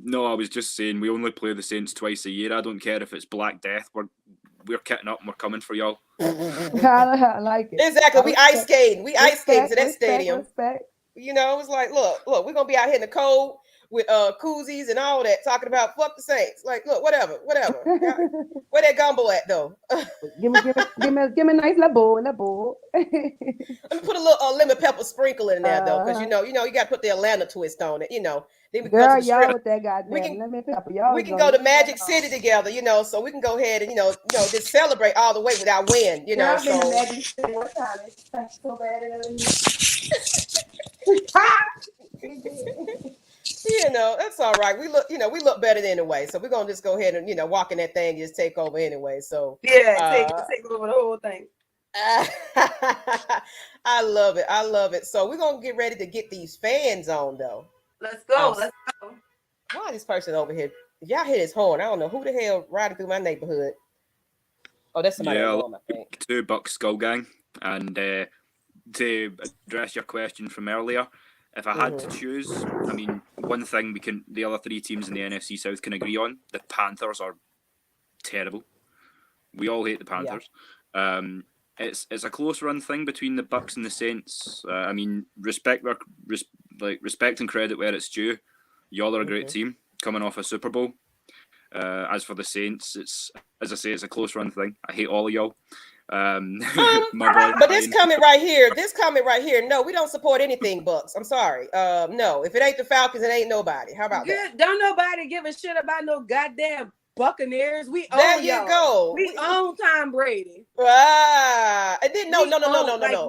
No, I was just saying we only play the Saints twice a year. I don't care if it's Black Death. We're kitting up and we're coming for y'all. I like it. Exactly. We ice skating. We ice skating to that stadium. Respect. It's like, look, we're gonna be out here in the cold. with koozies and all that, talking about fuck the Saints. Like, look, whatever. Where that gumbo at though? give me a nice little bowl. Let me put a little lemon pepper sprinkle in there though, because you got to put the Atlanta twist on it. Then we can go to the y'all strip. with that goddamn lemon pepper. Y'all We can go to Magic City together, so we can go ahead and just celebrate all the way with our win. I've been to Magic City one time. It's so bad. That's all right. We look better anyway. So we're gonna just go ahead and walk in that thing and just take over anyway. So take over the whole thing. I love it. So we're gonna get ready to get these fans on though. Let's go. Why is this person over here? Y'all hear his horn? I don't know who the hell riding through my neighborhood. Oh, that's somebody at home, I think. 2 Bucks Skull Gang, and to address your question from earlier. If I had to choose, I mean, one thing the other 3 teams in the NFC South can agree on: the Panthers are terrible. We all hate the Panthers. Yeah. It's a close run thing between the Bucks and the Saints. I mean, respect and credit where it's due. Y'all are a great team coming off a Super Bowl. As for the Saints, it's a close run thing. I hate all of y'all. But this comment right here. No, we don't support anything Bucks. I'm sorry. No, if it ain't the Falcons, it ain't nobody. How about that? Don't nobody give a shit about no goddamn Buccaneers. We own there you go. We own Tom Brady. And then no.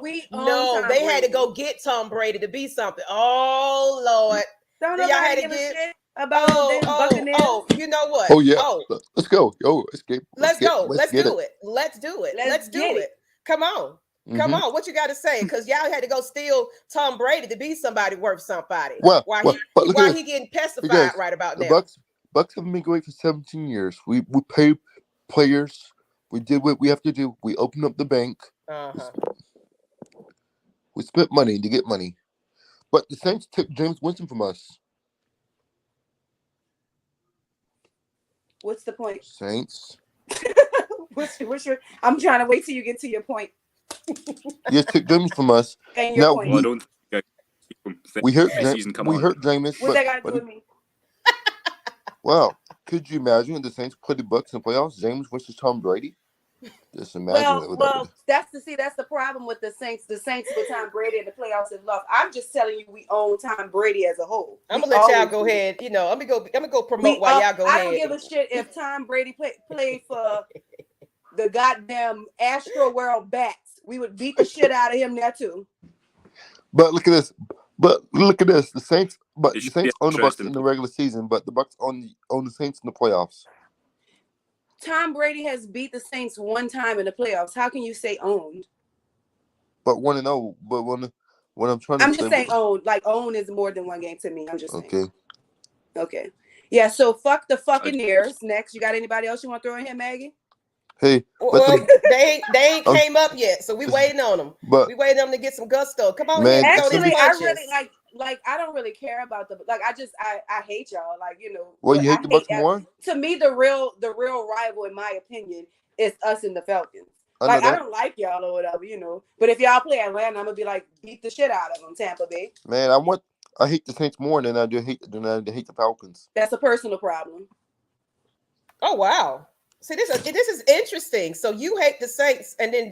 We no, they had to go get Tom Brady to be something. Oh Lord. Don't nobody give a shit about Buccaneers. You know what? Oh yeah. Let's go. Yo, escape. Let's go. Let's do it. Come on. Come on. What you got to say? Because y'all had to go steal Tom Brady to be somebody worth somebody. Why he getting pacified right about now? Bucks haven't been great for 17 years. We pay players. We did what we have to do. We opened up the bank. We spent money to get money. But the Saints took James Winston from us. What's the point? Saints. what's your? I'm trying to wait till you get to your point. You took James from us. And your point. Well, I don't think we hurt James. What that got to do with me? Wow. Could you imagine the Saints play the Bucks in the playoffs? James versus Tom Brady? Just imagine it. Well, that's the problem with the Saints. The Saints with Tom Brady in the playoffs have lost. I'm just telling you, we own Tom Brady as a whole. I'm gonna let y'all go ahead. I'm gonna go promote while y'all go ahead. I don't give a shit if Tom Brady played for the goddamn Astro World Bats. We would beat the shit out of him there too. But look at this. The Saints own the Bucks in the regular season, but the Bucks own the Saints in the playoffs. Tom Brady has beat the Saints one time in the playoffs. How can you say owned? But 1-0. But when I'm trying I'm just saying owned. Like owned is more than one game to me. I'm just saying. Okay. Yeah. So fuck the fucking ears. Next, you got anybody else you want to throw in here, Maggie? Hey, they ain't came up yet, so we waiting on them. We waiting on them to get some gusto. Come on, man. Actually, I really like. I don't really care about I hate y'all. Well, you hate the Bucks more? To me, the real rival, in my opinion, is us and the Falcons. I don't like y'all or whatever, But if y'all play Atlanta, I'm gonna be like, beat the shit out of them, Tampa Bay. Man, I hate the Saints more than I do hate the Falcons. That's a personal problem. Oh wow. See, this is interesting. So you hate the Saints, and then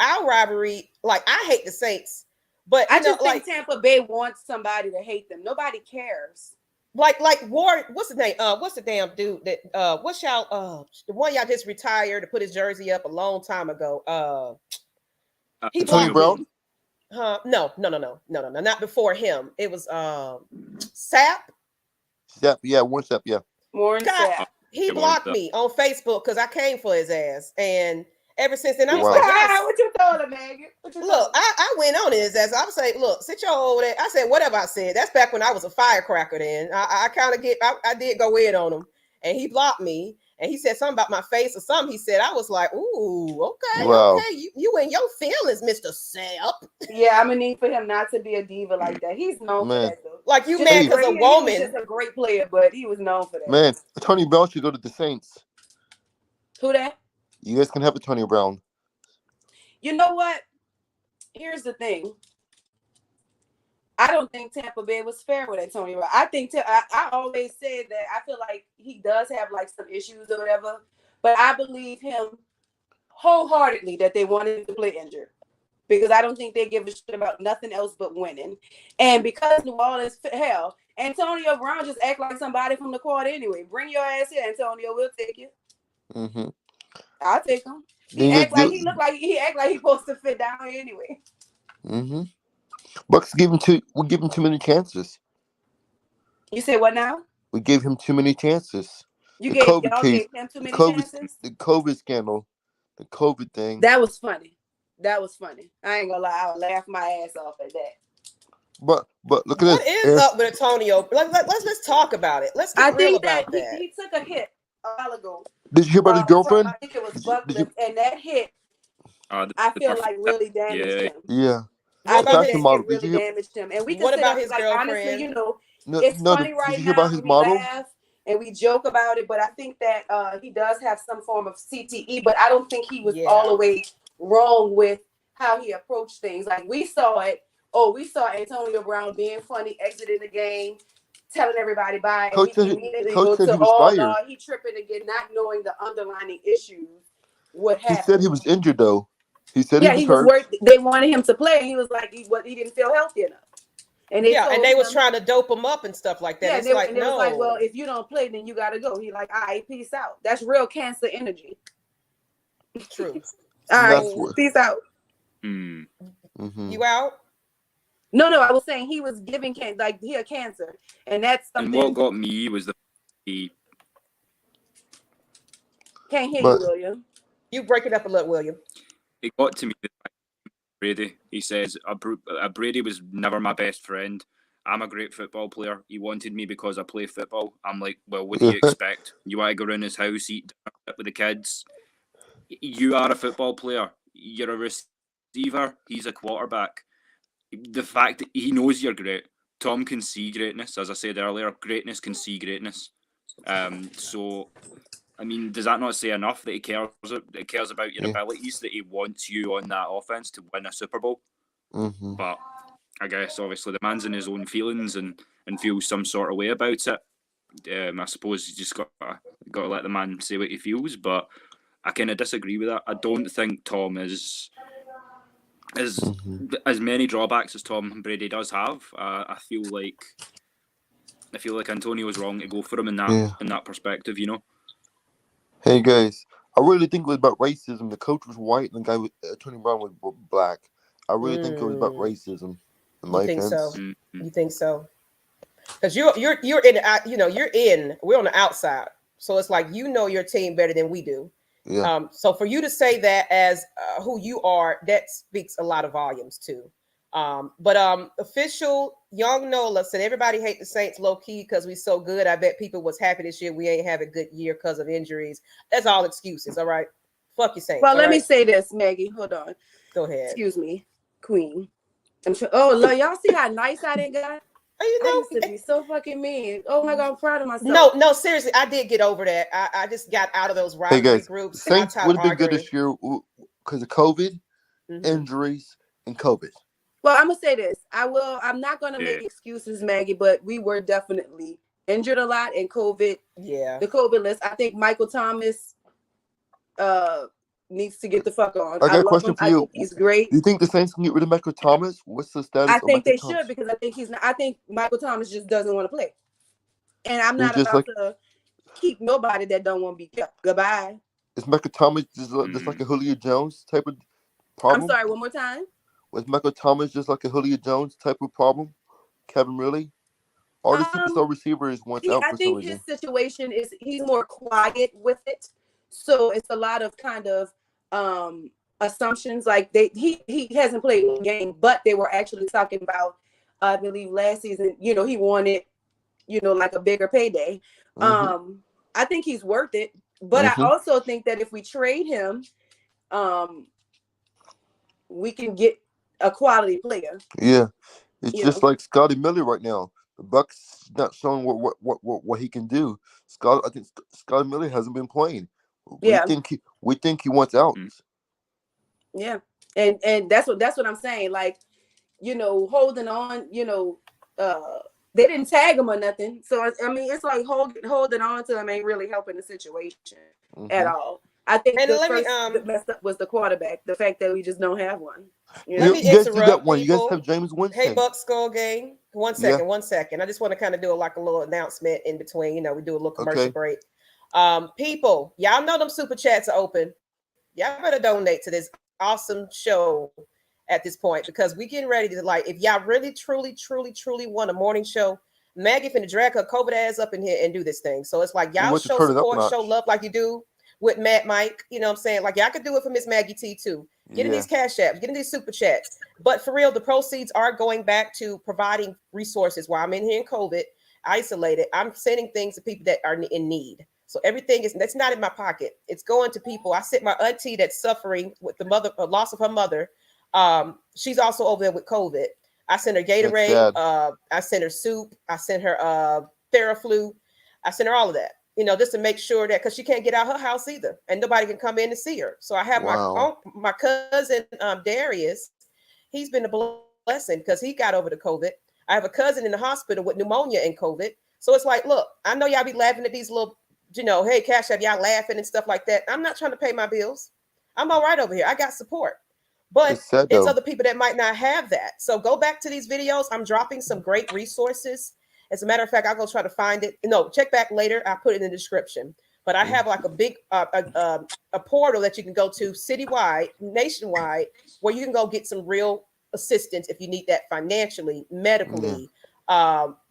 our rivalry. Like I hate the Saints, but I just think Tampa Bay wants somebody to hate them. Nobody cares. Like Ward. What's his name? What's the damn dude that? What's y'all? The one y'all just retired to put his jersey up a long time ago. He Tony Brown. No, not before him. It was Sapp. Sapp, yeah, Warren Sapp, yeah. Warren Sapp. He blocked me on Facebook because I came for his ass, and ever since then I was like, yes. What you thought of, Maggie? Look, I went on his ass. I was like, look, sit your over there. I said whatever I said. That's back when I was a firecracker. Then I did go in on him, and he blocked me. And he said something about my face or something. He said, I was like, ooh, okay, wow. Okay, you and your feelings, Mr. Sapp. Yeah, I'm gonna need for him not to be a diva like that. He's known for that, though. Like you mad because a woman. He was just a great player, but he was known for that. Man, Tony Brown should go to the Saints. Who that? You guys can have a Tony Brown. You know what? Here's the thing. I don't think Tampa Bay was fair with Antonio. I think I always said that I feel like he does have like some issues or whatever, but I believe him wholeheartedly that they wanted him to play injured because I don't think they give a shit about nothing else but winning. And because New Orleans, hell, Antonio Brown just act like somebody from the quad anyway. Bring your ass here, Antonio. We'll take you. Mm-hmm. I'll take him. He act like he supposed to fit down here anyway. Mm-hmm. Bucks we give him too many chances. You say what now? We gave him too many chances. Y'all gave him too many chances? The COVID scandal, the COVID thing. That was funny. I ain't gonna lie, I would laugh my ass off at that. But look at this. What is up with Antonio? Let's talk about it. Let's get real about that. He took a hit a while ago. Did you hear about his girlfriend? I think it was Buckley, and that hit, I feel like really damaged him. Yeah. I think it really damaged him. And we can what about his like, girlfriend? honestly, it's funny right now. About his model? Laugh and we joke about it, but I think that he does have some form of CTE, but I don't think he was all the way wrong with how he approached things. Like we saw it. Oh, we saw Antonio Brown being funny, exiting the game, telling everybody bye. Coach said he tripping again, not knowing the underlying issues. What happened? He said he was injured though. He said he was hurt. Worried. They wanted him to play. He was like he didn't feel healthy enough. And they was trying to dope him up and stuff like that. Yeah, was like, well, if you don't play, then you gotta go. He like, all right, peace out. That's real cancer energy. True. All right, peace out. Mm-hmm. You out? No, I was saying he was giving he had cancer, and that's something. And what got me was the can't hear you, William. You break it up a little, William. It got to me. Brady. He says, Brady was never my best friend. I'm a great football player. He wanted me because I play football. I'm like, well, what do you expect? You want to go around his house, eat with the kids? You are a football player. You're a receiver. He's a quarterback. The fact that he knows you're great. Tom can see greatness. As I said earlier, greatness can see greatness. So, I mean, does that not say enough that he cares about your abilities, that he wants you on that offense to win a Super Bowl? Mm-hmm. But I guess, obviously, the man's in his own feelings and feels some sort of way about it. I suppose you just got to let the man say what he feels, but I kind of disagree with that. I don't think Tom is as many drawbacks as Tom Brady does have. I feel like Antonio was wrong to go for him in that perspective, Hey guys, I really think it was about racism. The coach was white and the guy with Tony Brown was black. I really think it was about racism. You think so? You think so? Because you're in. We're on the outside, so it's like your team better than we do. Yeah. So for you to say that as who you are, that speaks a lot of volumes too. But official Young Nola said everybody hate the Saints low key because we so good. I bet people was happy this year. We ain't have a good year because of injuries. That's all excuses. All right. Fuck you, Saints. Well, let me say this, Maggie. Hold on. Go ahead. Excuse me, Queen. Look, y'all see how nice I didn't got? I used to be so fucking mean. Oh my God, I'm proud of myself. No, seriously, I did get over that. I just got out of those rivalry groups. Saints would have been good this year because of COVID, injuries, and COVID. Well, I'm gonna say this. I'm not gonna make excuses, Maggie, but we were definitely injured a lot in COVID. Yeah. The COVID list. I think Michael Thomas needs to get the fuck on. I got a question for you. He's great. Do you think the Saints can get rid of Michael Thomas? What's the status? I think they should because I think he's not. I think Michael Thomas just doesn't want to play, and I'm not about to keep nobody that don't want to be kept. Goodbye. Is Michael Thomas just like a Julio Jones type of problem? I'm sorry. One more time. Was Michael Thomas just like a Julio Jones type of problem? Kevin Riley? All the superstar receivers went out for some reason. I think his situation is he's more quiet with it. So it's a lot of kind of assumptions. Like he hasn't played one game, but they were actually talking about, I believe last season, he wanted, like a bigger payday. I think he's worth it. But I also think that if we trade him, we can get a quality player. Yeah. It's just like Scotty Miller right now. The Bucks not showing what he can do. I think Scotty Miller hasn't been playing. We think he wants out. Yeah, and that's what I'm saying. Like holding on, they didn't tag him or nothing. So I mean, it's like holding on to him ain't really helping the situation at all. I think the first that messed up was the quarterback. The fact that we just don't have one. Let me interrupt people. You guys have James Winston. Hey, Buck Skull Gang. One second. I just want to kind of do a little announcement in between. We do a little commercial break. People, y'all know them super chats are open. Y'all better donate to this awesome show at this point, because we getting ready to, like, if y'all really, truly want a morning show, Maggie finna drag her COVID ass up in here and do this thing. So it's like, y'all show support, show love like you do with Matt Mike. You know what I'm saying? Like, y'all could do it for Miss Maggie T too. Getting these cash apps, getting these super chats. But for real, the proceeds are going back to providing resources. While I'm in here in COVID, isolated, I'm sending things to people that are in need. So everything that's not in my pocket. It's going to people. I sent my auntie that's suffering with the loss of her mother. She's also over there with COVID. I sent her Gatorade. I sent her soup. I sent her Theraflu. I sent her all of that. Just to make sure that, because she can't get out her house either, and nobody can come in to see her. So I have my cousin Darius. He's been a blessing because he got over the COVID. I have a cousin in the hospital with pneumonia and COVID. So it's like, look, I know y'all be laughing at these little, hey, cash app, y'all laughing and stuff like that. I'm not trying to pay my bills. I'm all right over here. I got support. But it's other people that might not have that. So go back to these videos. I'm dropping some great resources. As a matter of fact, I'll go try to find it. No, check back later. I'll put it in the description. But I have like a big a portal that you can go to citywide, nationwide, where you can go get some real assistance if you need that financially, medically,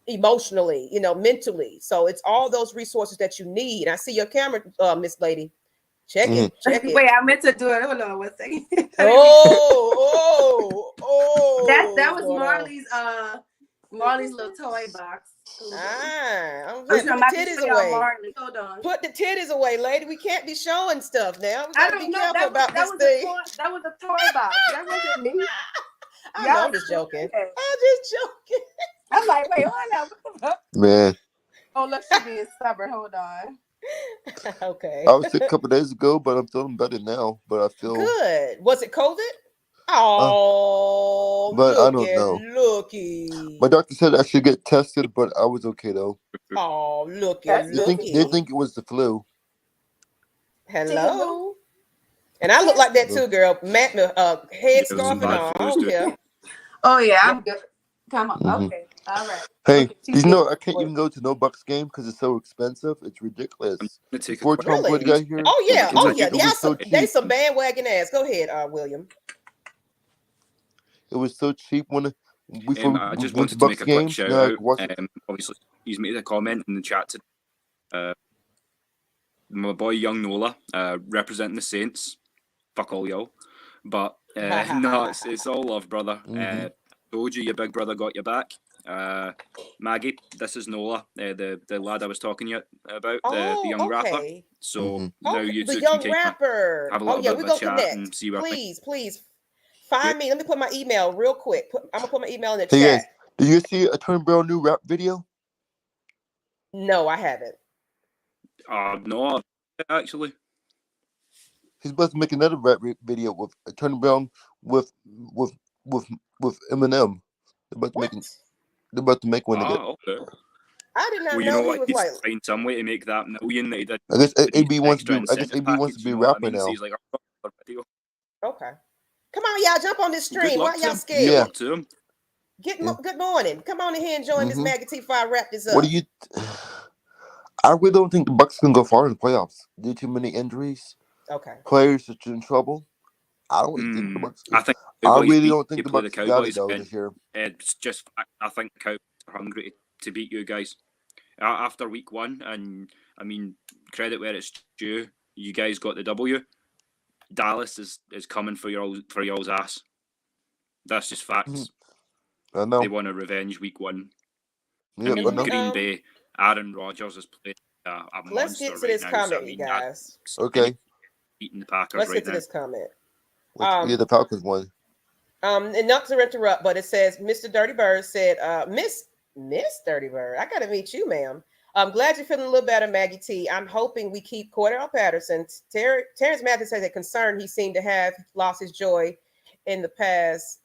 emotionally, mentally. So it's all those resources that you need. I see your camera, Miss Lady. Check it. Wait, I meant to do it. Hold on one second. That was Marley's little toy box. Put the titties away. Hold on. Put the titties away, lady. We can't be showing stuff now. We gotta be careful about this thing. That was a toy box. That wasn't me. I'm just joking. I'm just joking. I'm like, wait, hold on. Man. Oh, look, she's being stubborn. Hold on. Okay. I was sick a couple days ago, but I'm feeling better now. But I feel good. Was it COVID? Oh, but I don't know. Looky. My doctor said I should get tested, but I was okay though. Oh, looky. They think it was the flu. Hello. And I look like that too, girl. Matt, head scarf and all. I don't care. Oh yeah, I'm good. Come on. Okay. All right. Hey, okay, I can't even go to no Bucks game because it's so expensive. It's ridiculous. Before Trump got here. Oh yeah. They some bandwagon ass. Go ahead, William. It was so cheap when I just wanted to make a quick shout out. Obviously, he's made a comment in the chat to my boy Young Nola, representing the Saints. Fuck all y'all. But no, it's all love, brother. Told you your big brother got your back. Maggie, this is Nola, the lad I was talking about, the young rapper. So now you two can have a little bit of a chat and see where. Please. Find me. Let me put my email real quick. I'm gonna put my email in the chat. Guys, did you see Attorney Brown new rap video? No, I haven't. No, actually. He's about to make another rap video with Attorney Brown with Eminem. They're about to make one again. Okay. I did not know he was like. Find some way to make that million that he did. I guess AB wants to be a rapper now. So he's like, okay. Come on, y'all, jump on this stream. Why y'all scared? Good luck to him. Good morning. Come on in here and join Miss Maggie T before I wrap this up. What do you? I really don't think the Bucks can go far in the playoffs. Due to too many injuries. Okay. Players are in trouble. I don't think the Bucks. I really don't think the Bucks got it though this year. It's just I think the Cowboys are hungry to beat you guys after week one, and I mean credit where it's due. You guys got the W. Dallas is coming for y'all's ass. That's just facts. I know. They want a revenge week one. Yep, Green Bay, Aaron Rodgers is playing a monster. Let's get to this comment, you guys. Okay. Beating the Packers. Let's get to this comment. The Falcons won. And not to interrupt, but it says Mr. Dirty Bird said, Miss Dirty Bird, I gotta meet you, ma'am. I'm glad you're feeling a little better, Maggie T. I'm hoping we keep Cordarrelle Patterson. Terrence Mathis has a concern he seemed to have lost his joy in the past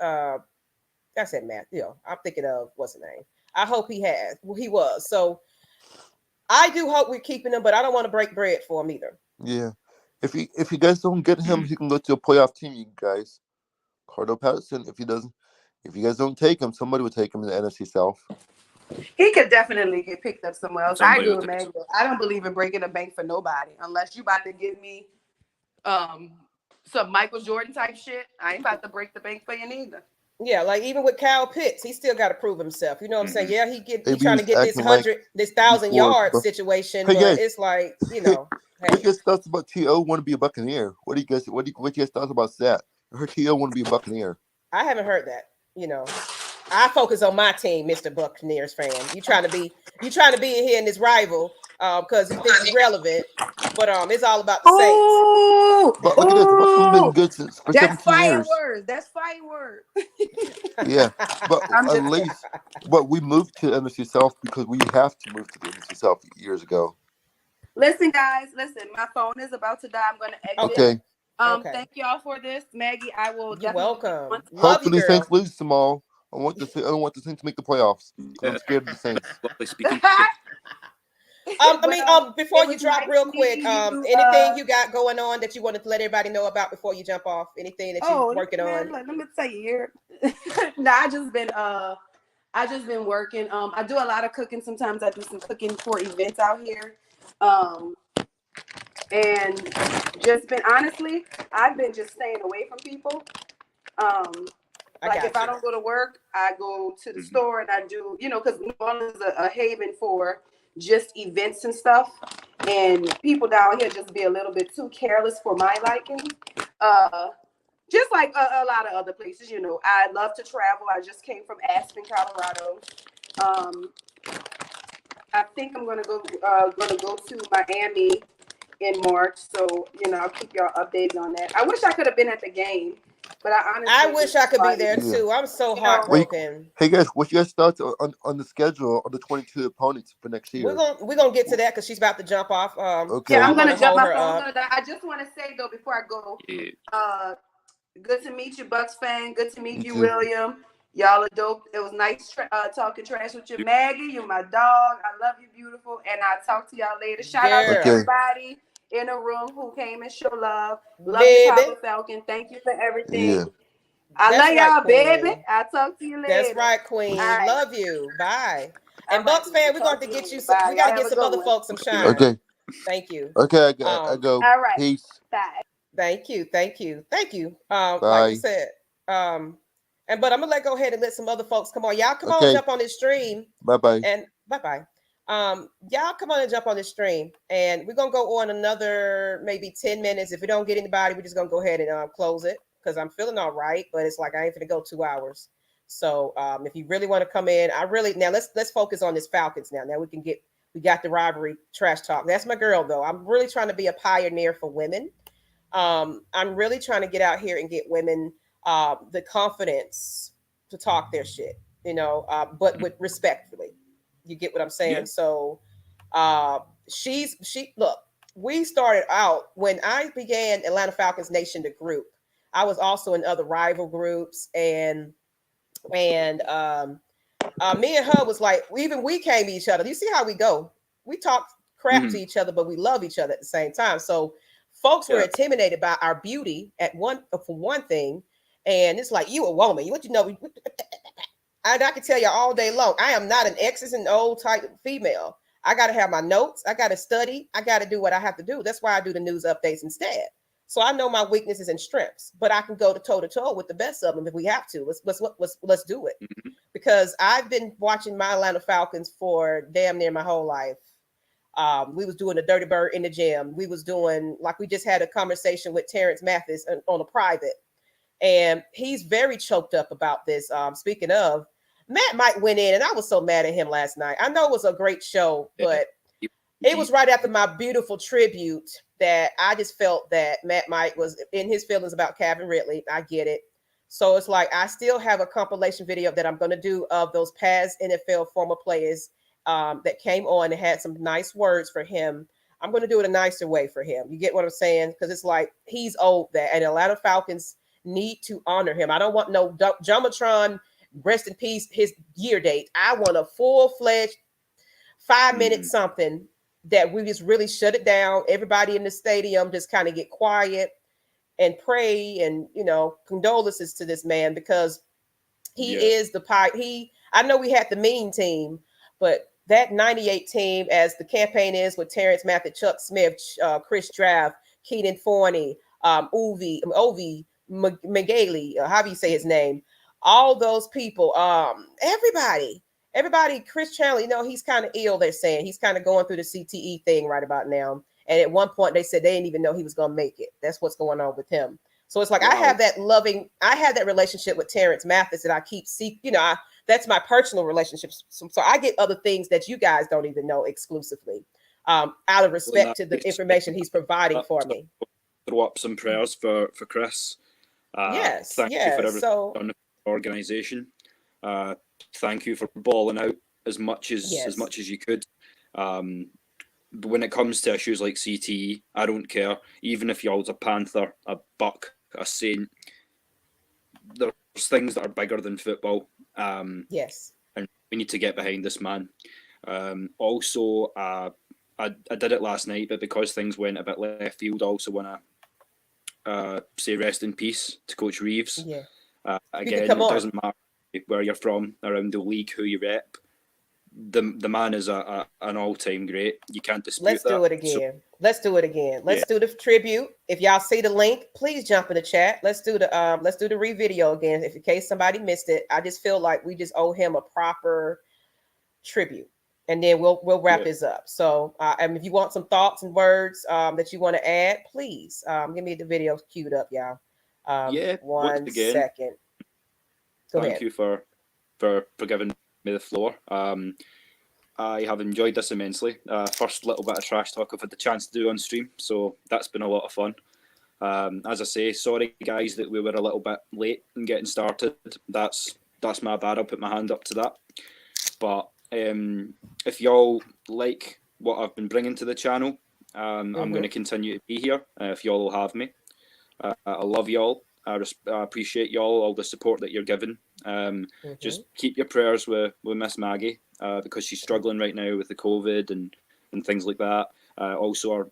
I said Matt. I'm thinking of what's his name. I hope he has. Well, he was. So I do hope we're keeping him, but I don't want to break bread for him either. Yeah. If you guys don't get him, he can go to a playoff team, you guys. Cordarrelle Patterson, if you guys don't take him, somebody will take him in the NFC South. He could definitely get picked up somewhere else. Somebody I do, will take Maggie. I don't believe in breaking the bank for nobody unless you about to give me some Michael Jordan type shit. I ain't about to break the bank for you neither. Yeah, like even with Kyle Pitts, he still got to prove himself. You know what I'm saying? Yeah, he trying to get this acting like 1,000 before, yard but- situation, Hey, but guys. it's like, What you guys thoughts about T.O. want to be a Buccaneer? What do you guys thoughts about that? I heard T.O. want to be a Buccaneer. I haven't heard that. I focus on my team, Mr. Buccaneers fan. You trying to be in here in this rival because you think you're relevant, but it's all about the Saints. But look at this, the Bucs have been good for 17 years. That's fighting words. Yeah, but at least, but we moved to the NFC South because we have to move to the NFC South years ago. Listen, guys, my phone is about to die. I'm going to exit. Okay. Okay. Thank y'all for this, Maggie. I will. You're welcome. Love Hopefully, you, girl. Saints lose tomorrow. I don't want the Saints to make the playoffs. I'm scared of the Saints. Speaking. Before you drop real quick, anything you got going on that you want to let everybody know about before you jump off? Anything that you're working on? Let me tell you here. No, I just been working. I do a lot of cooking. Sometimes I do some cooking for events out here. And just been honestly, I've been just staying away from people. If I don't go to work, I go to the store and I do, because New Orleans is a haven for just events and stuff. And people down here just be a little bit too careless for my liking. Just like a lot of other places, I love to travel. I just came from Aspen, Colorado. I think I'm gonna go to Miami in March, so I'll keep y'all updated on that. I wish I could have been at the game, but I wish I could be there too. I'm so heartbroken. Hey guys, what's your thoughts on the schedule of the 22 opponents for next year? We're gonna get to that because she's about to jump off. Okay. Yeah, I'm gonna jump off. I just want to say though before I go, good to meet you, Bucks fan. Good to meet you, William. Y'all are dope. It was nice talking trash with you, Maggie. You're my dog. I love you, beautiful. And I'll talk to y'all later. Shout out to everybody in the room who came and showed love. Love you, Papa Falcon. Thank you for everything. Yeah. I love y'all, baby. I'll talk to you later. That's right, Queen. Right. Love you. Bye. And Bucks fan, we're going to get you some. We got to get some other folks some shine. Okay. Thank you. Okay, I go. All right. Peace. Bye. Thank you. Bye. Like you said. But I'm gonna go ahead and let some other folks come on. Y'all come on, jump on this stream. Bye-bye. And bye-bye. Y'all come on and jump on this stream. And we're gonna go on another maybe 10 minutes. If we don't get anybody, we're just gonna go ahead and close it because I'm feeling all right, but it's like I ain't gonna go 2 hours. So if you really want to come in, now let's focus on this Falcons now. Now we got the rivalry trash talk. That's my girl though. I'm really trying to be a pioneer for women. I'm really trying to get out here and get women the confidence to talk their shit, but with respectfully. You get what I'm saying? Yeah. So look, we started out when I began Atlanta Falcons Nation, the group. I was also in other rival groups, and me and her was like, we came to each other. You see how we go? We talk crap to each other, but we love each other at the same time. So folks were intimidated by our beauty for one thing. And it's like, you a woman, what you know? And I can tell you all day long, I am not an X's and O type female. I got to have my notes. I got to study. I got to do what I have to do. That's why I do the news updates instead. So I know my weaknesses and strengths, but I can go toe to toe with the best of them if we have to. Let's do it. Because I've been watching my Atlanta Falcons for damn near my whole life. We was doing the Dirty Bird in the gym. We was doing, like, we just had a conversation with Terrence Mathis on a private. And he's very choked up about this. Speaking of, Matt Mike went in, and I was so mad at him last night. I know it was a great show, but it was right after my beautiful tribute that I just felt that Matt Mike was in his feelings about Calvin Ridley. I get it. So it's like I still have a compilation video that I'm going to do of those past NFL former players that came on and had some nice words for him. I'm going to do it a nicer way for him. You get what I'm saying? Because it's like he's old, and Atlanta Falcons need to honor him. I don't want no Jumbotron rest in peace, his year date. I want a full-fledged 5-minute something that we just really shut it down. Everybody in the stadium just kind of get quiet and pray and, condolences to this man, because he is the pie. I know we had the mean team, but that 98 team, as the campaign is with Terrence Matthew, Chuck Smith, Chris Draft, Keenan Forney, Ovi McGaley, how do you say his name? All those people, everybody, Chris Chandler, he's kind of ill, they're saying. He's kind of going through the CTE thing right about now. And at one point they said they didn't even know he was going to make it. That's what's going on with him. So it's like, wow. I have that relationship with Terrence Mathis that I keep seeking, that's my personal relationship. So I get other things that you guys don't even know exclusively, out of respect to the information he's providing for me. Throw up some prayers for Chris. Thank you for everything on the organization. Thank you for balling out as much as you could. When it comes to issues like CTE, I don't care. Even if y'all's a Panther, a Buck, a Saint, there's things that are bigger than football. Yes. And we need to get behind this man. Also, I did it last night, but because things went a bit left field, I also want to say rest in peace to Coach Reeves. Yeah. Again, it doesn't matter where you're from around the league, who you rep. The man is an all-time great. You can't dispute that. Let's do it again. Let's do the tribute. If y'all see the link, please jump in the chat. Let's do the re-video again. If in case somebody missed it, I just feel like we just owe him a proper tribute, and then we'll wrap this up. So, and if you want some thoughts and words that you want to add, please give me the video queued up, y'all. 1 second. Thank you for giving me the floor. I have enjoyed this immensely. First little bit of trash talk I've had the chance to do on stream, so that's been a lot of fun. As I say, sorry guys that we were a little bit late in getting started. That's my bad. I'll put my hand up to that. But if y'all like what I've been bringing to the channel, I'm going to continue to be here if y'all will have me. I love y'all. I appreciate y'all, all the support that you're giving. Just keep your prayers with Miss Maggie, because she's struggling right now with the COVID and things like that. Also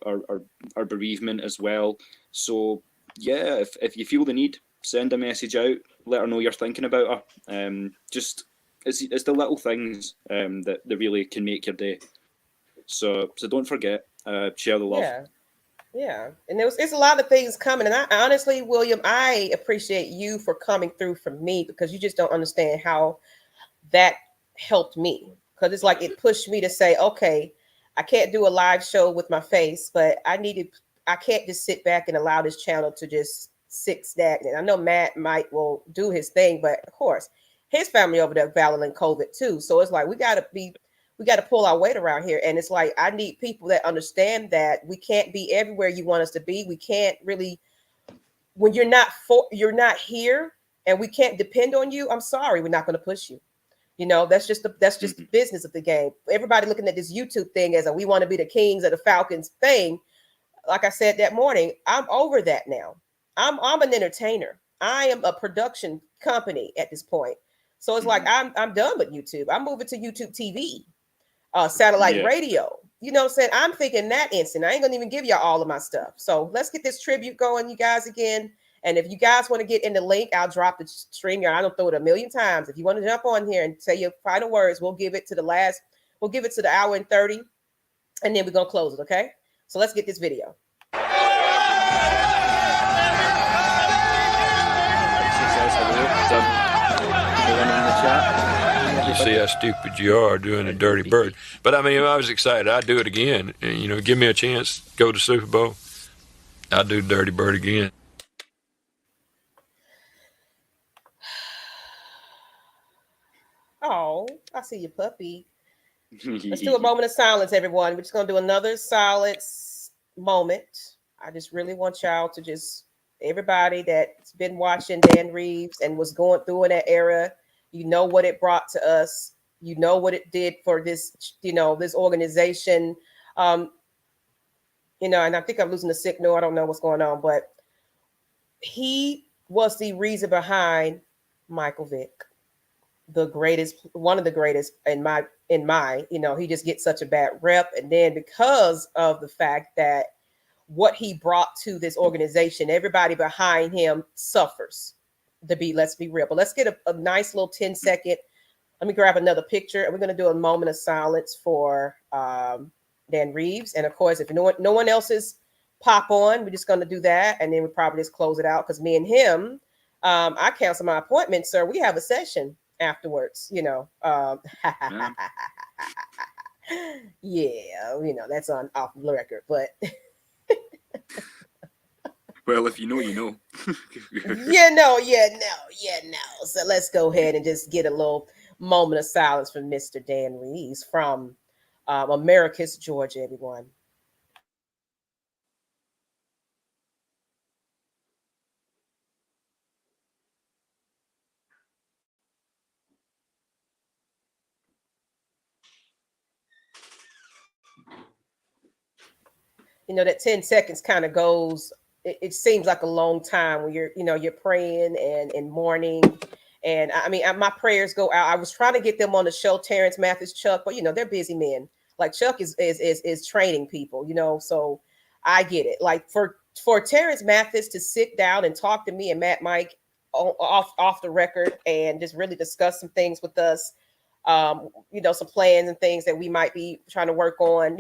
our bereavement as well. So yeah, if you feel the need, send a message out, let her know you're thinking about her. Just it's the little things that really can make your day. So don't forget, share the love. Yeah, and it's a lot of things coming, and I honestly, William, I appreciate you for coming through for me, because you just don't understand how that helped me. Because it's like it pushed me to say, okay, I can't do a live show with my face, but I can't just sit back and allow this channel to just sit stagnant. I know Matt will do his thing, but of course, his family over there battling COVID too. So it's like we got to pull our weight around here. And it's like, I need people that understand that we can't be everywhere you want us to be. We can't really, when you're not here and we can't depend on you, I'm sorry, we're not going to push you. That's just the business of the game. Everybody looking at this YouTube thing as we want to be the kings of the Falcons thing. Like I said that morning, I'm over that now. I'm an entertainer. I am a production company at this point. So it's like, I'm done with YouTube. I'm moving to YouTube TV. Satellite radio, what I'm saying? I'm thinking that instant. I ain't gonna even give y'all all of my stuff. So let's get this tribute going, you guys, again. And if you guys want to get in the link, I'll drop the stream here. I don't throw it a million times. If you want to jump on here and say your final words, we'll give it to the hour and 30, and then we're gonna close it. Okay. So let's get this video. You see how stupid you are doing a dirty bird. But I mean, I was excited. I'd do it again. And, give me a chance, go to Super Bowl. I'd do dirty bird again. Oh, I see your puppy. Let's do a moment of silence, everyone. We're just going to do another silence moment. I just really want y'all to everybody that's been watching Dan Reeves and was going through in that era, what it brought to us. What it did for this, this organization. And I think I'm losing the signal. I don't know what's going on, but he was the reason behind Michael Vick. one of the greatest in my, he just gets such a bad rep. And then because of the fact that what he brought to this organization, everybody behind him suffers. Let's be real. But let's get a nice little 10-second. Let me grab another picture, and we're going to do a moment of silence for Dan Reeves. And of course, if no one else is pop on, we're just going to do that, and then we probably just close it out because me and him, I cancel my appointment, sir. We have a session afterwards. Yeah, that's off the record, but. Well, if you know, you know. So let's go ahead and just get a little moment of silence from Mr. Dan Reeves from Americus, Georgia, everyone. That 10 seconds kind of goes, it seems like a long time when you're praying and mourning. And I mean, my prayers go out. I was trying to get them on the show, Terrence Mathis, Chuck, but they're busy men. Like Chuck is training people, so I get it. Like for Terrence Mathis to sit down and talk to me and Matt Mike off the record and just really discuss some things with us, some plans and things that we might be trying to work on,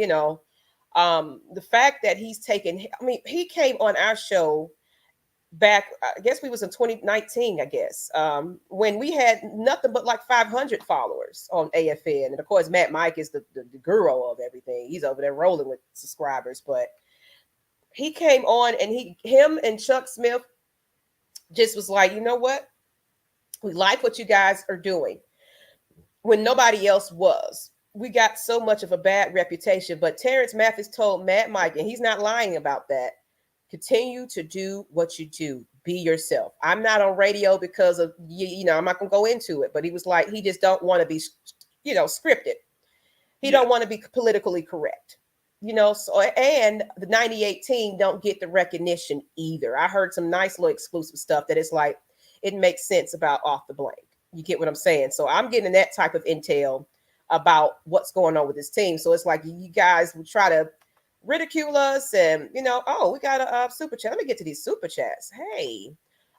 the fact that he came on our show back, I guess we was in 2019, I guess, when we had nothing but like 500 followers on AFN. And of course, Matt Mike is the guru of everything. He's over there rolling with subscribers, but he came on and him and Chuck Smith just was like, you know what? We like what you guys are doing when nobody else was. We got so much of a bad reputation, but Terrence Mathis told Matt Mike, and he's not lying about that, continue to do what you do. Be yourself. I'm not on radio because of, I'm not going to go into it, but he was like, he just don't want to be, scripted. He don't want to be politically correct, so, and the 98 team don't get the recognition either. I heard some nice little exclusive stuff that it's like, it makes sense about Off the Blank. You get what I'm saying? So I'm getting that type of intel about what's going on with this team. So it's like you guys will try to ridicule us and, we got a super chat. Let me get to these super chats. Hey,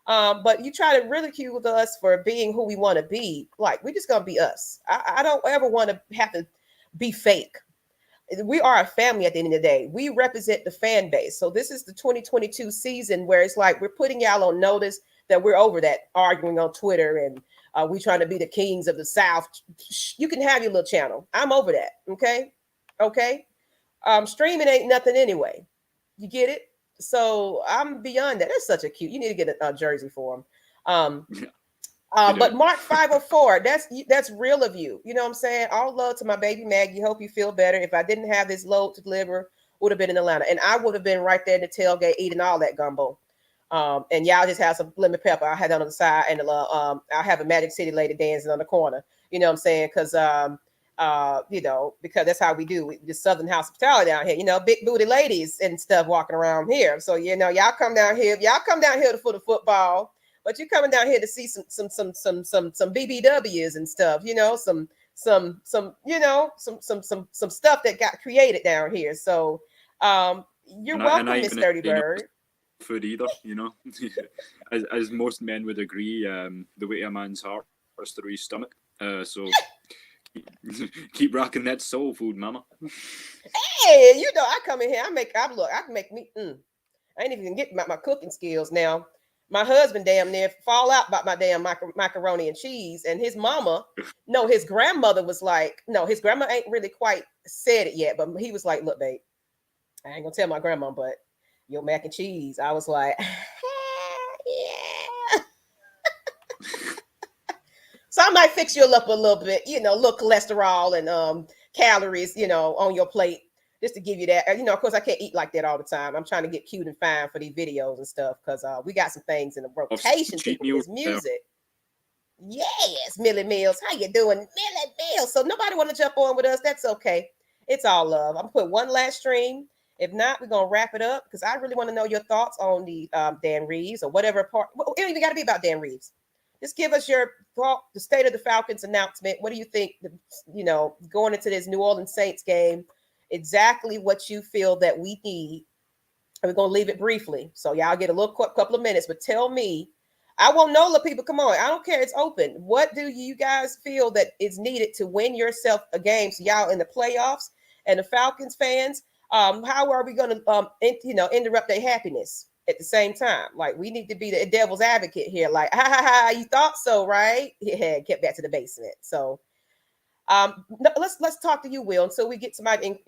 but you try to ridicule us for being who we want to be. Like, we're just going to be us. I don't ever want to have to be fake. We are a family at the end of the day. We represent the fan base. So this is the 2022 season where it's like, we're putting y'all on notice that we're over that arguing on Twitter and we trying to be the kings of the South. You can have your little channel. I'm over that. Okay. Streaming ain't nothing anyway. You get it? So I'm beyond that. That's such a cute. You need to get a jersey for him. But Mark 504, that's real of you. You know what I'm saying? All love to my baby Maggie. Hope you feel better. If I didn't have this load to deliver, would have been in Atlanta, and I would have been right there in the tailgate eating all that gumbo. And y'all just have some lemon pepper. I had that on the side, and I have a Magic City lady dancing on the corner. You know what I'm saying? Because because that's how we do. The Southern hospitality down here. Big booty ladies and stuff walking around here. So y'all come down here. Y'all come down here for the football, but you're coming down here to see some BBWs and stuff. Some stuff that got created down here. So you're welcome, Miss Dirty Bird. Food either, as most men would agree, the way a man's heart is through his stomach. So keep rocking that soul food, mama. Hey, I come in here, I can make me. I ain't even getting my cooking skills now. My husband damn near fall out about my damn macaroni and cheese, and his mama, his grandmother was like, his grandma ain't really quite said it yet, but he was like, look, babe, I ain't gonna tell my grandma, but your mac and cheese. I was like, yeah. So I might fix you up a little bit, little cholesterol and calories, on your plate, just to give you that. Of course, I can't eat like that all the time. I'm trying to get cute and fine for these videos and stuff because we got some things in the rotation. People, this music. Yes, Millie Mills. How you doing, Millie Mills? So nobody want to jump on with us. That's okay. It's all love. I'm going to put one last stream. If not, we're going to wrap it up because I really want to know your thoughts on the Dan Reeves or whatever part. Well, it don't even got to be about Dan Reeves. just give us your thought, the state of the Falcons announcement. What do you think, going into this New Orleans Saints game, exactly what you feel that we need? And we're going to leave it briefly. So y'all get a little couple of minutes, but tell me, I won't know, the people, come on. I don't care. It's open. What do you guys feel that is needed to win yourself a game? So y'all in the playoffs and the Falcons fans, how are we going to, interrupt their happiness at the same time? Like, we need to be the devil's advocate here. Like, you thought so, right? Yeah, get back to the basement. So let's talk to you, Will, until we get somebody,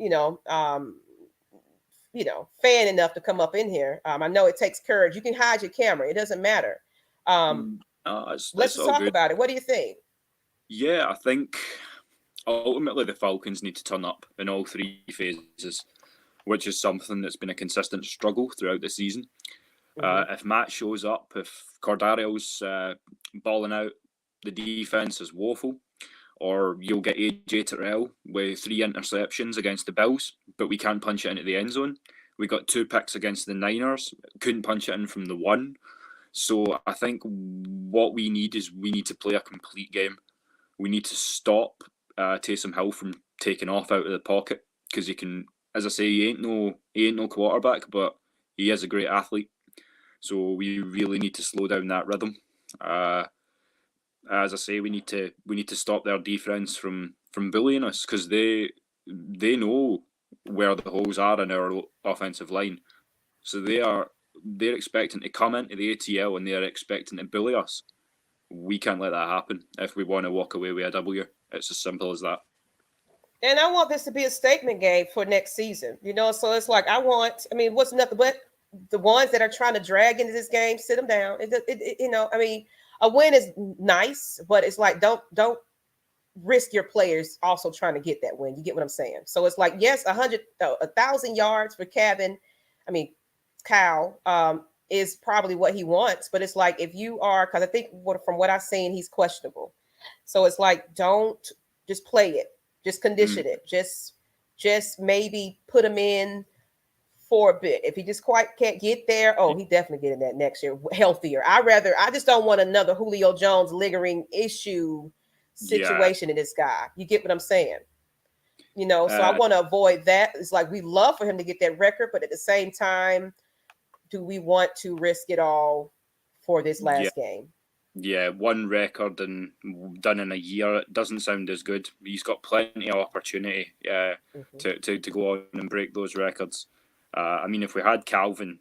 fan enough to come up in here. I know it takes courage. You can hide your camera. It doesn't matter. Let's just talk about it. What do you think? Yeah, I think ultimately the Falcons need to turn up in all three phases, which is something that's been a consistent struggle throughout the season. If Matt shows up, if Cordarrelle's balling out, the defense is woeful, or you'll get AJ Terrell with 3 interceptions against the Bills, but we can't punch it into the end zone. We got 2 picks against the Niners, couldn't punch it in from the 1. So I think what we need is we need to play a complete game. We need to stop Taysom Hill from taking off out of the pocket, because he can, as I say, he ain't no quarterback, but he is a great athlete. So we really need to slow down that rhythm. As I say, we need to stop their defense from bullying us, because they know where the holes are in our offensive line. So they're expecting to come into the ATL and they're expecting to bully us. We can't let that happen if we want to walk away with a W. It's as simple as that. And I want this to be a statement game for next season. So it's like, what's nothing but the ones that are trying to drag into this game, sit them down. A win is nice, but it's like, don't risk your players also trying to get that win. You get what I'm saying? So it's like, yes, 1,000 yards for Kyle is probably what he wants, but it's like, if you are, because I think from what I've seen, he's questionable. So it's like, don't just play it, just condition it, just maybe put him in for a bit. If he just quite can't get there, he definitely get in that next year healthier. I just don't want another Julio Jones lingering issue situation in this guy. You get what I'm saying? So I want to avoid that. It's like, we love for him to get that record, but at the same time, do we want to risk it all for this last game? Yeah, 1 record and done in a year, it doesn't sound as good. He's got plenty of opportunity to go on and break those records. If we had Calvin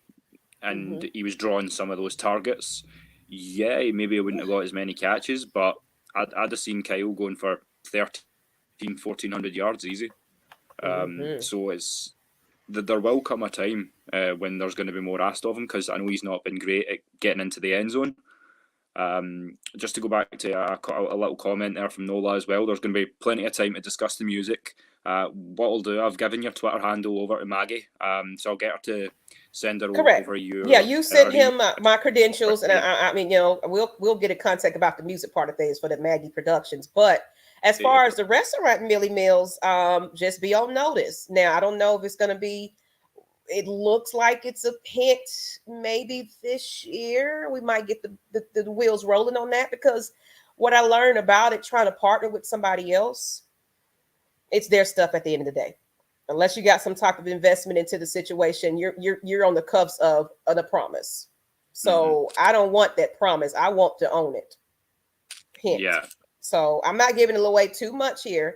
and he was drawing some of those targets, maybe I wouldn't have got as many catches, but I'd have seen Kyle going for 1,400 yards easy. So there will come a time when there's going to be more asked of him, because I know he's not been great at getting into the end zone. Just to go back to a little comment there from Nola as well, there's going to be plenty of time to discuss the music. What I'll do, I've given your Twitter handle over to Maggie, so I'll get her to send her over you. Yeah, you sent him my credentials, and we'll get in contact about the music part of things for the Maggie Productions. But as far as the restaurant Millie Mills, just be on notice. Now, I don't know if it's going to be. It looks like it's a hint. Maybe this year we might get the wheels rolling on that, because what I learned about it, trying to partner with somebody else, it's their stuff at the end of the day. Unless you got some type of investment into the situation, you're on the cuffs of the promise. So I don't want that promise. I want to own it. Hint. Yeah. So I'm not giving it away too much here,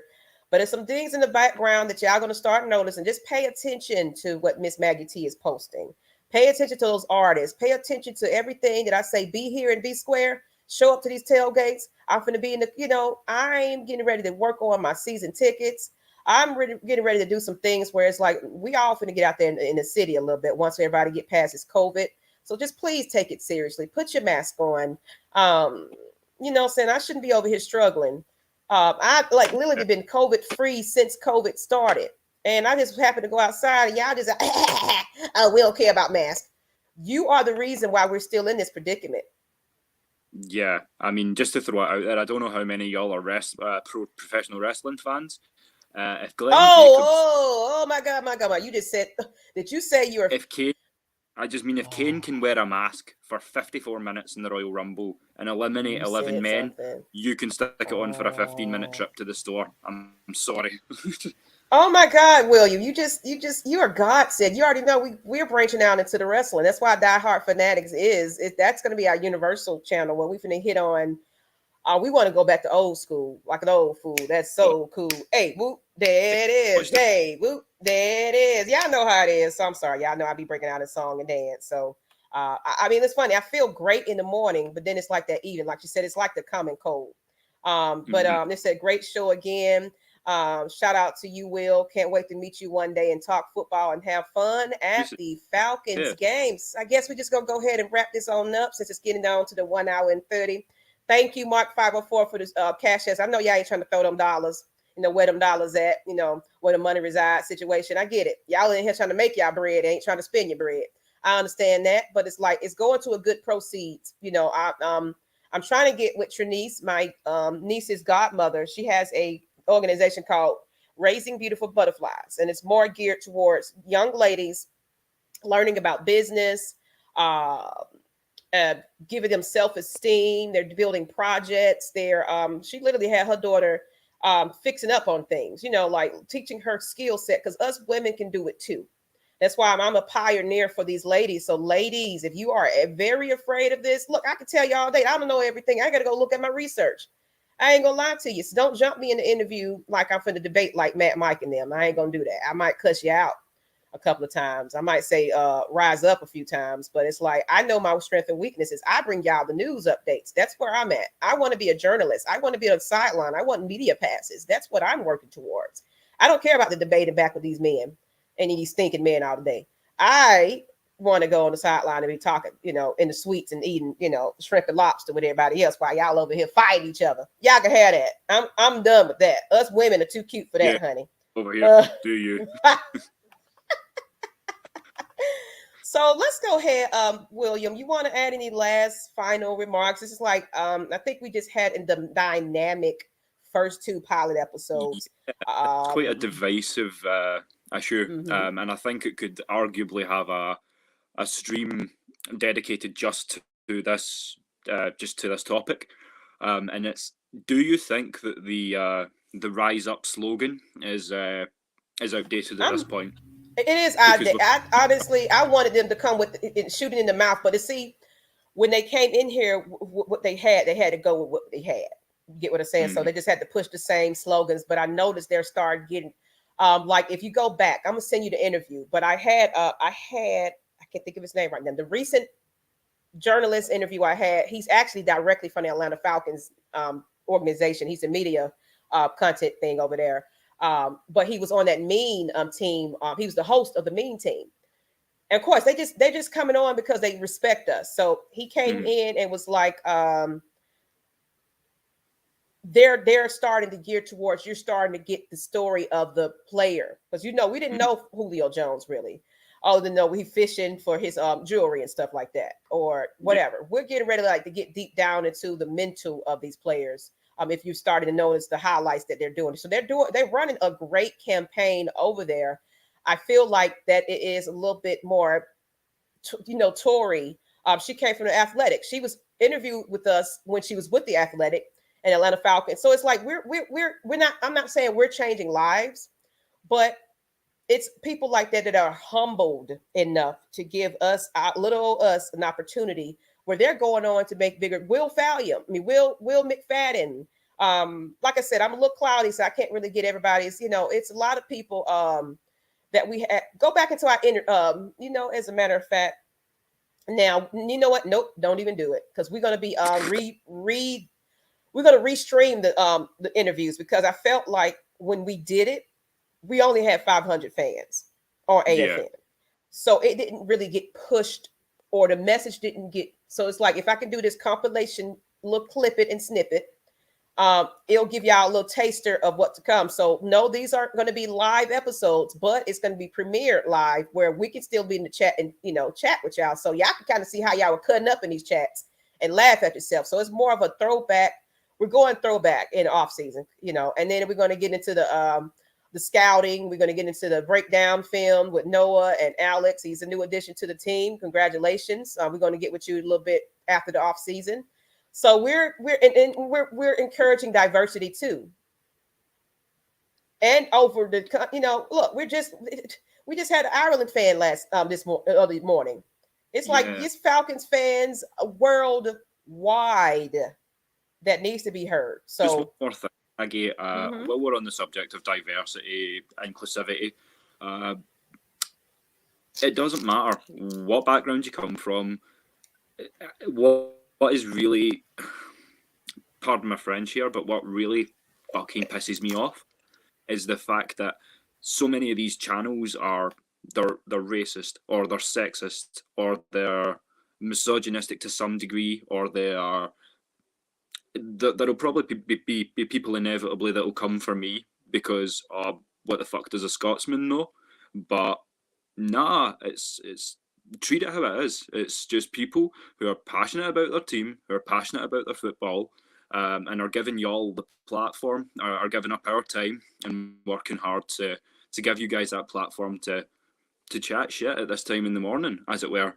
but there's some things in the background that y'all going to start noticing. Just pay attention to what Miss Maggie T is posting. Pay attention to those artists. Pay attention to everything that I say. Be here and be square. Show up to these tailgates. I'm going to be in the, I'm getting ready to work on my season tickets. I'm getting ready to do some things where it's like, we all finna get out there in the city a little bit once everybody get past this COVID. So just please take it seriously. Put your mask on. Saying I shouldn't be over here struggling. I've literally been COVID free since COVID started. And I just happened to go outside and y'all just, we don't care about masks. You are the reason why we're still in this predicament. Yeah, just to throw it out there, I don't know how many of y'all are professional wrestling fans. If Glenn oh my God! You just said, did you say you're? If Kane I just mean if Kane can wear a mask for 54 minutes in the Royal Rumble and eliminate 11 men, you can stick it on for a 15-minute trip to the store. I'm sorry. Oh my God, William, you are God said. You already know we're branching out into the wrestling. That's why Die Hard Fanatics that's going to be our universal channel where we finna hit on. We want to go back to old school, like an old fool. That's so cool. Hey, whoop, there it is. Hey, whoop, there it is. Y'all know how it is. So I'm sorry, y'all know I be breaking out a song and dance. So I mean, it's funny. I feel great in the morning, but then it's like that evening. Like you said, it's like the common cold. But it's a great show again. Shout out to you, Will. Can't wait to meet you one day and talk football and have fun at the Falcons games. I guess we're just gonna go ahead and wrap this on up since it's getting down to the 1 hour and 30. Thank you, Mark 504 for this cash ass. I know y'all ain't trying to throw them dollars, where them dollars at, where the money resides situation. I get it. Y'all in here trying to make y'all bread, ain't trying to spend your bread. I understand that, but it's like it's going to a good proceeds. I'm trying to get with Trinice, my niece's godmother. She has a organization called Raising Beautiful Butterflies, and it's more geared towards young ladies learning about business, giving them self-esteem. They're building projects. She literally had her daughter fixing up on things, like teaching her skill set, because us women can do it too. That's why I'm a pioneer for these ladies. So ladies, if you are very afraid of this, look, I can tell you all day, I don't know everything. I got to go look at my research. I ain't gonna lie to you. So don't jump me in the interview like I'm finna debate like Matt, Mike, and them. I ain't gonna do that. I might cuss you out a couple of times. I might say rise up a few times, but it's like I know my strength and weaknesses. I bring y'all the news updates. That's where I'm at. I want to be a journalist. I want to be on the sideline. I want media passes. That's what I'm working towards. I don't care about the debating back with these men and these stinking men all day. I want to go on the sideline and be talking, in the suites and eating, shrimp and lobster with everybody else while y'all over here fighting each other. Y'all can have that. I'm done with that. Us women are too cute for that, honey. Over here, do you? So let's go ahead, William. You want to add any last final remarks? This is like, I think we just had in the dynamic first 2 pilot episodes. It's quite a divisive issue, and I think it could arguably have a stream dedicated just to this topic. And it's, do you think that the Rise Up slogan is outdated at this point? It is outdated. Honestly, I wanted them to come with it, shooting in the mouth, but to see when they came in here, what they had to go with what they had. You get what I'm saying? So they just had to push the same slogans. But I noticed they're starting getting, like if you go back, I'm gonna send you the interview. But I can't think of his name right now. The recent journalist interview I had, he's actually directly from the Atlanta Falcons organization. He's a media content thing over there. But he was on that mean team. He was the host of the mean team. And of course, they're just coming on because they respect us. So he came in and was like, they're starting to gear towards, you're starting to get the story of the player. Because we didn't know Julio Jones really. Other than know he fishing for his jewelry and stuff like that, or whatever. We're getting ready to get deep down into the mental of these players. If you started to notice the highlights that they're doing. So they're running a great campaign over there. I feel like that it is a little bit more, Tori. She came from the Athletic. She was interviewed with us when she was with the Athletic and Atlanta Falcons. So it's like we're not. I'm not saying we're changing lives, but it's people like that are humbled enough to give us, little us, an opportunity where they're going on to make bigger. Will McFadden. Like I said, I'm a little cloudy, so I can't really get everybody's. It's a lot of people that we go back into our inner. As a matter of fact, now you know what? Nope, don't even do it, because we're gonna be we're gonna restream the interviews, because I felt like when we did it, we only had 500 fans or AFN. So it didn't really get pushed, or the message didn't get. So it's like, if I can do this compilation, little clip it and snip it, it'll give y'all a little taster of what to come. So no, these aren't going to be live episodes, but it's going to be premiered live, where we can still be in the chat and, chat with y'all. So y'all can kind of see how y'all were cutting up in these chats and laugh at yourself. So it's more of a throwback. We're going throwback in off season, and then we're going to get into the the scouting. We're going to get into the breakdown film with Noah and Alex. He's a new addition to the team. Congratulations. We're going to get with you a little bit after the off season. So we're encouraging diversity too. And over the, look, we just had an Ireland fan early morning. It's like it's Falcons fans worldwide that needs to be heard. So just one more thing, Maggie. While we're on the subject of diversity, inclusivity, it doesn't matter what background you come from. What is really, pardon my French here, but what really fucking pisses me off is the fact that so many of these channels they're racist, or they're sexist, or they're misogynistic to some degree, or there'll probably be people inevitably that'll come for me because what the fuck does a Scotsman know? But nah, it's treat it how it is. It's just people who are passionate about their team, who are passionate about their football, and are giving y'all the platform, are giving up our time and working hard to give you guys that platform to chat shit at this time in the morning, as it were.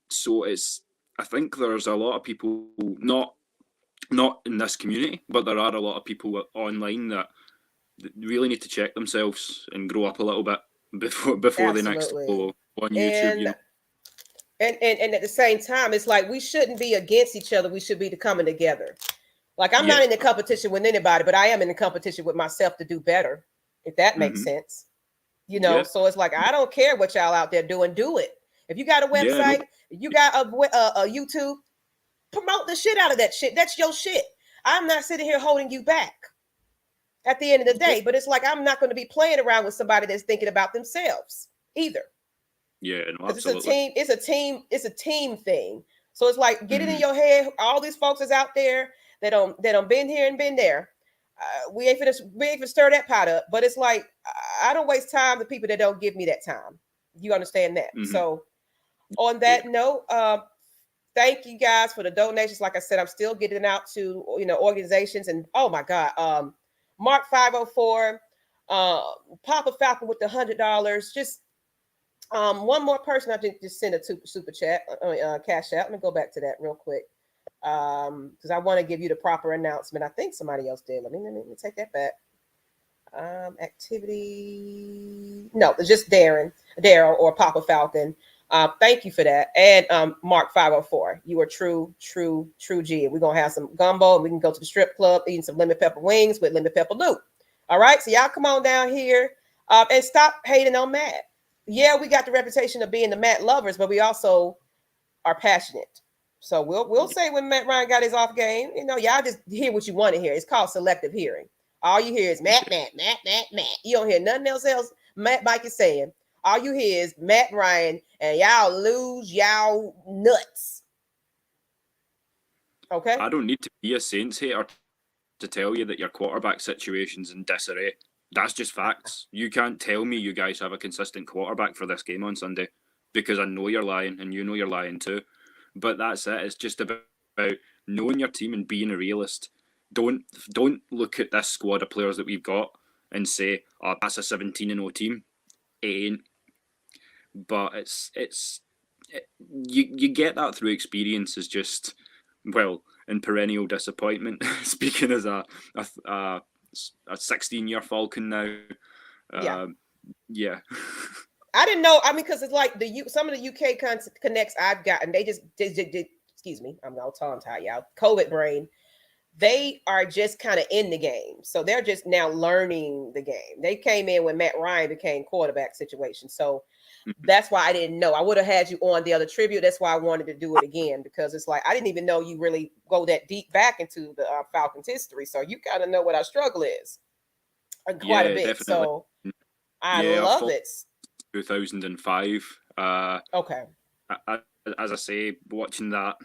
So I think there's a lot of people, not in this community, but there are a lot of people online that really need to check themselves and grow up a little bit before they next go on YouTube. And at the same time, it's like we shouldn't be against each other. We should be coming together. Like I'm not in the competition with anybody, but I am in the competition with myself to do better, if that makes sense. So it's like I don't care what y'all out there doing. Do it. If you got a website, you got a YouTube, promote the shit out of that shit. That's your shit. I'm not sitting here holding you back at the end of the day, but it's like I'm not going to be playing around with somebody that's thinking about themselves either. Yeah, no, absolutely. It's a team thing. So it's like get it in your head. All these folks is out there that don't been here and been there. We ain't finna stir that pot up. But it's like I don't waste time with people that don't give me that time. You understand that? So on that note, thank you guys for the donations. Like I said, I'm still getting out to organizations, and oh my God, Mark 504, Papa Falcon with the $100. Just one more person I think just sent a super chat, cash out. Let me go back to that real quick because I want to give you the proper announcement. I think somebody else did. Let me take that back. Activity. No, it's just Daryl or Papa Falcon. Thank you for that. And Mark 504, you are true G. We're gonna have some gumbo and we can go to the strip club eating some lemon pepper wings with lemon pepper Lou. All right, so y'all come on down here and stop hating on Matt. Yeah, we got the reputation of being the Matt lovers, but we also are passionate. So we'll say when Matt Ryan got his off game, y'all just hear what you want to hear. It's called selective hearing. All you hear is Matt. You don't hear nothing else Matt Mike is saying. All you hear is Matt Ryan, and y'all lose y'all nuts. Okay? I don't need to be a Saints hater to tell you that your quarterback situation's in disarray. That's just facts. You can't tell me you guys have a consistent quarterback for this game on Sunday because I know you're lying and you know you're lying too. But that's it. It's just about knowing your team and being a realist. Don't look at this squad of players that we've got and say, "Oh, that's a 17-0 team." It ain't. But you get that through experience as just in perennial disappointment. Speaking as a 16-year Falcon now. Yeah. I didn't know. I mean, because it's like some of the UK connects I've gotten, they just excuse me, I'm all tongue-tied, y'all. COVID brain. They are just kind of in the game. So they're just now learning the game. They came in when Matt Ryan became quarterback situation. So that's why I didn't know. I would have had you on the other tribute. That's why I wanted to do it again, because it's like I didn't even know you really go that deep back into the Falcons history. So you kind of know what our struggle is quite a bit. Definitely. So I love it. 2005. Okay. As I say, watching that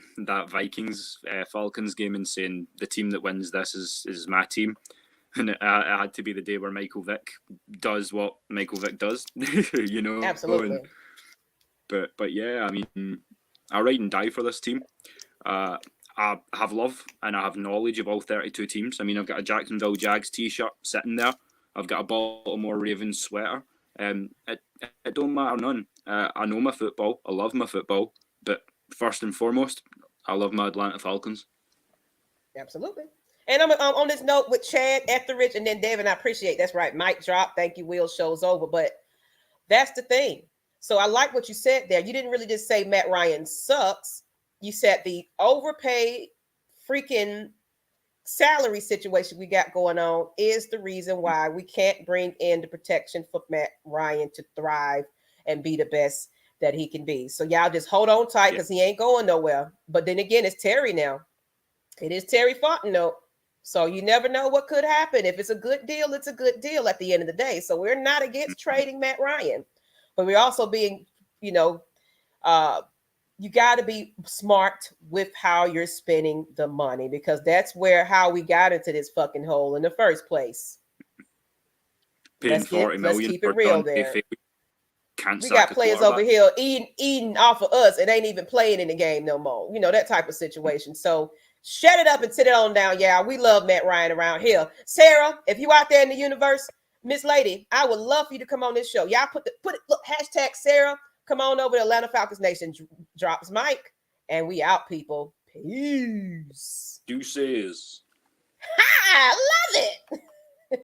Vikings Falcons game and saying the team that wins this is my team, and it had to be the day where Michael Vick does what Michael Vick does, Absolutely. But yeah, I mean, I ride and die for this team. I have love and I have knowledge of all 32 teams. I mean, I've got a Jacksonville Jags t-shirt sitting there I've got a Baltimore Ravens sweater. It don't matter none. I know my football. I love my football. But first and foremost, I love my Atlanta Falcons. Absolutely. And I'm on this note with Chad Etheridge and then David. I appreciate that's right. Mic drop. Thank you, Will. Show's over. But that's the thing. So I like what you said there. You didn't really just say Matt Ryan sucks. You said the overpaid freaking salary situation we got going on is the reason why we can't bring in the protection for Matt Ryan to thrive and be the best that he can be. So y'all just hold on tight because he ain't going nowhere. But then again, it's Terry now. It is Terry Fontenot. So you never know what could happen. If it's a good deal, it's a good deal at the end of the day. So we're not against trading Matt Ryan, but we're also being, you got to be smart with how you're spending the money, because that's how we got into this fucking hole in the first place. Paying let's keep it real there. We got players over here eating off of us and ain't even playing in the game no more. That type of situation. So shut it up and sit it on down. Yeah, we love Matt Ryan around here. Sarah, if you out there in the universe, Miss Lady, I would love for you to come on this show. Y'all look, hashtag Sarah. Come on over to Atlanta Falcons Nation. Drops mic, and we out, people. Peace. Deuces. Ha! I love it.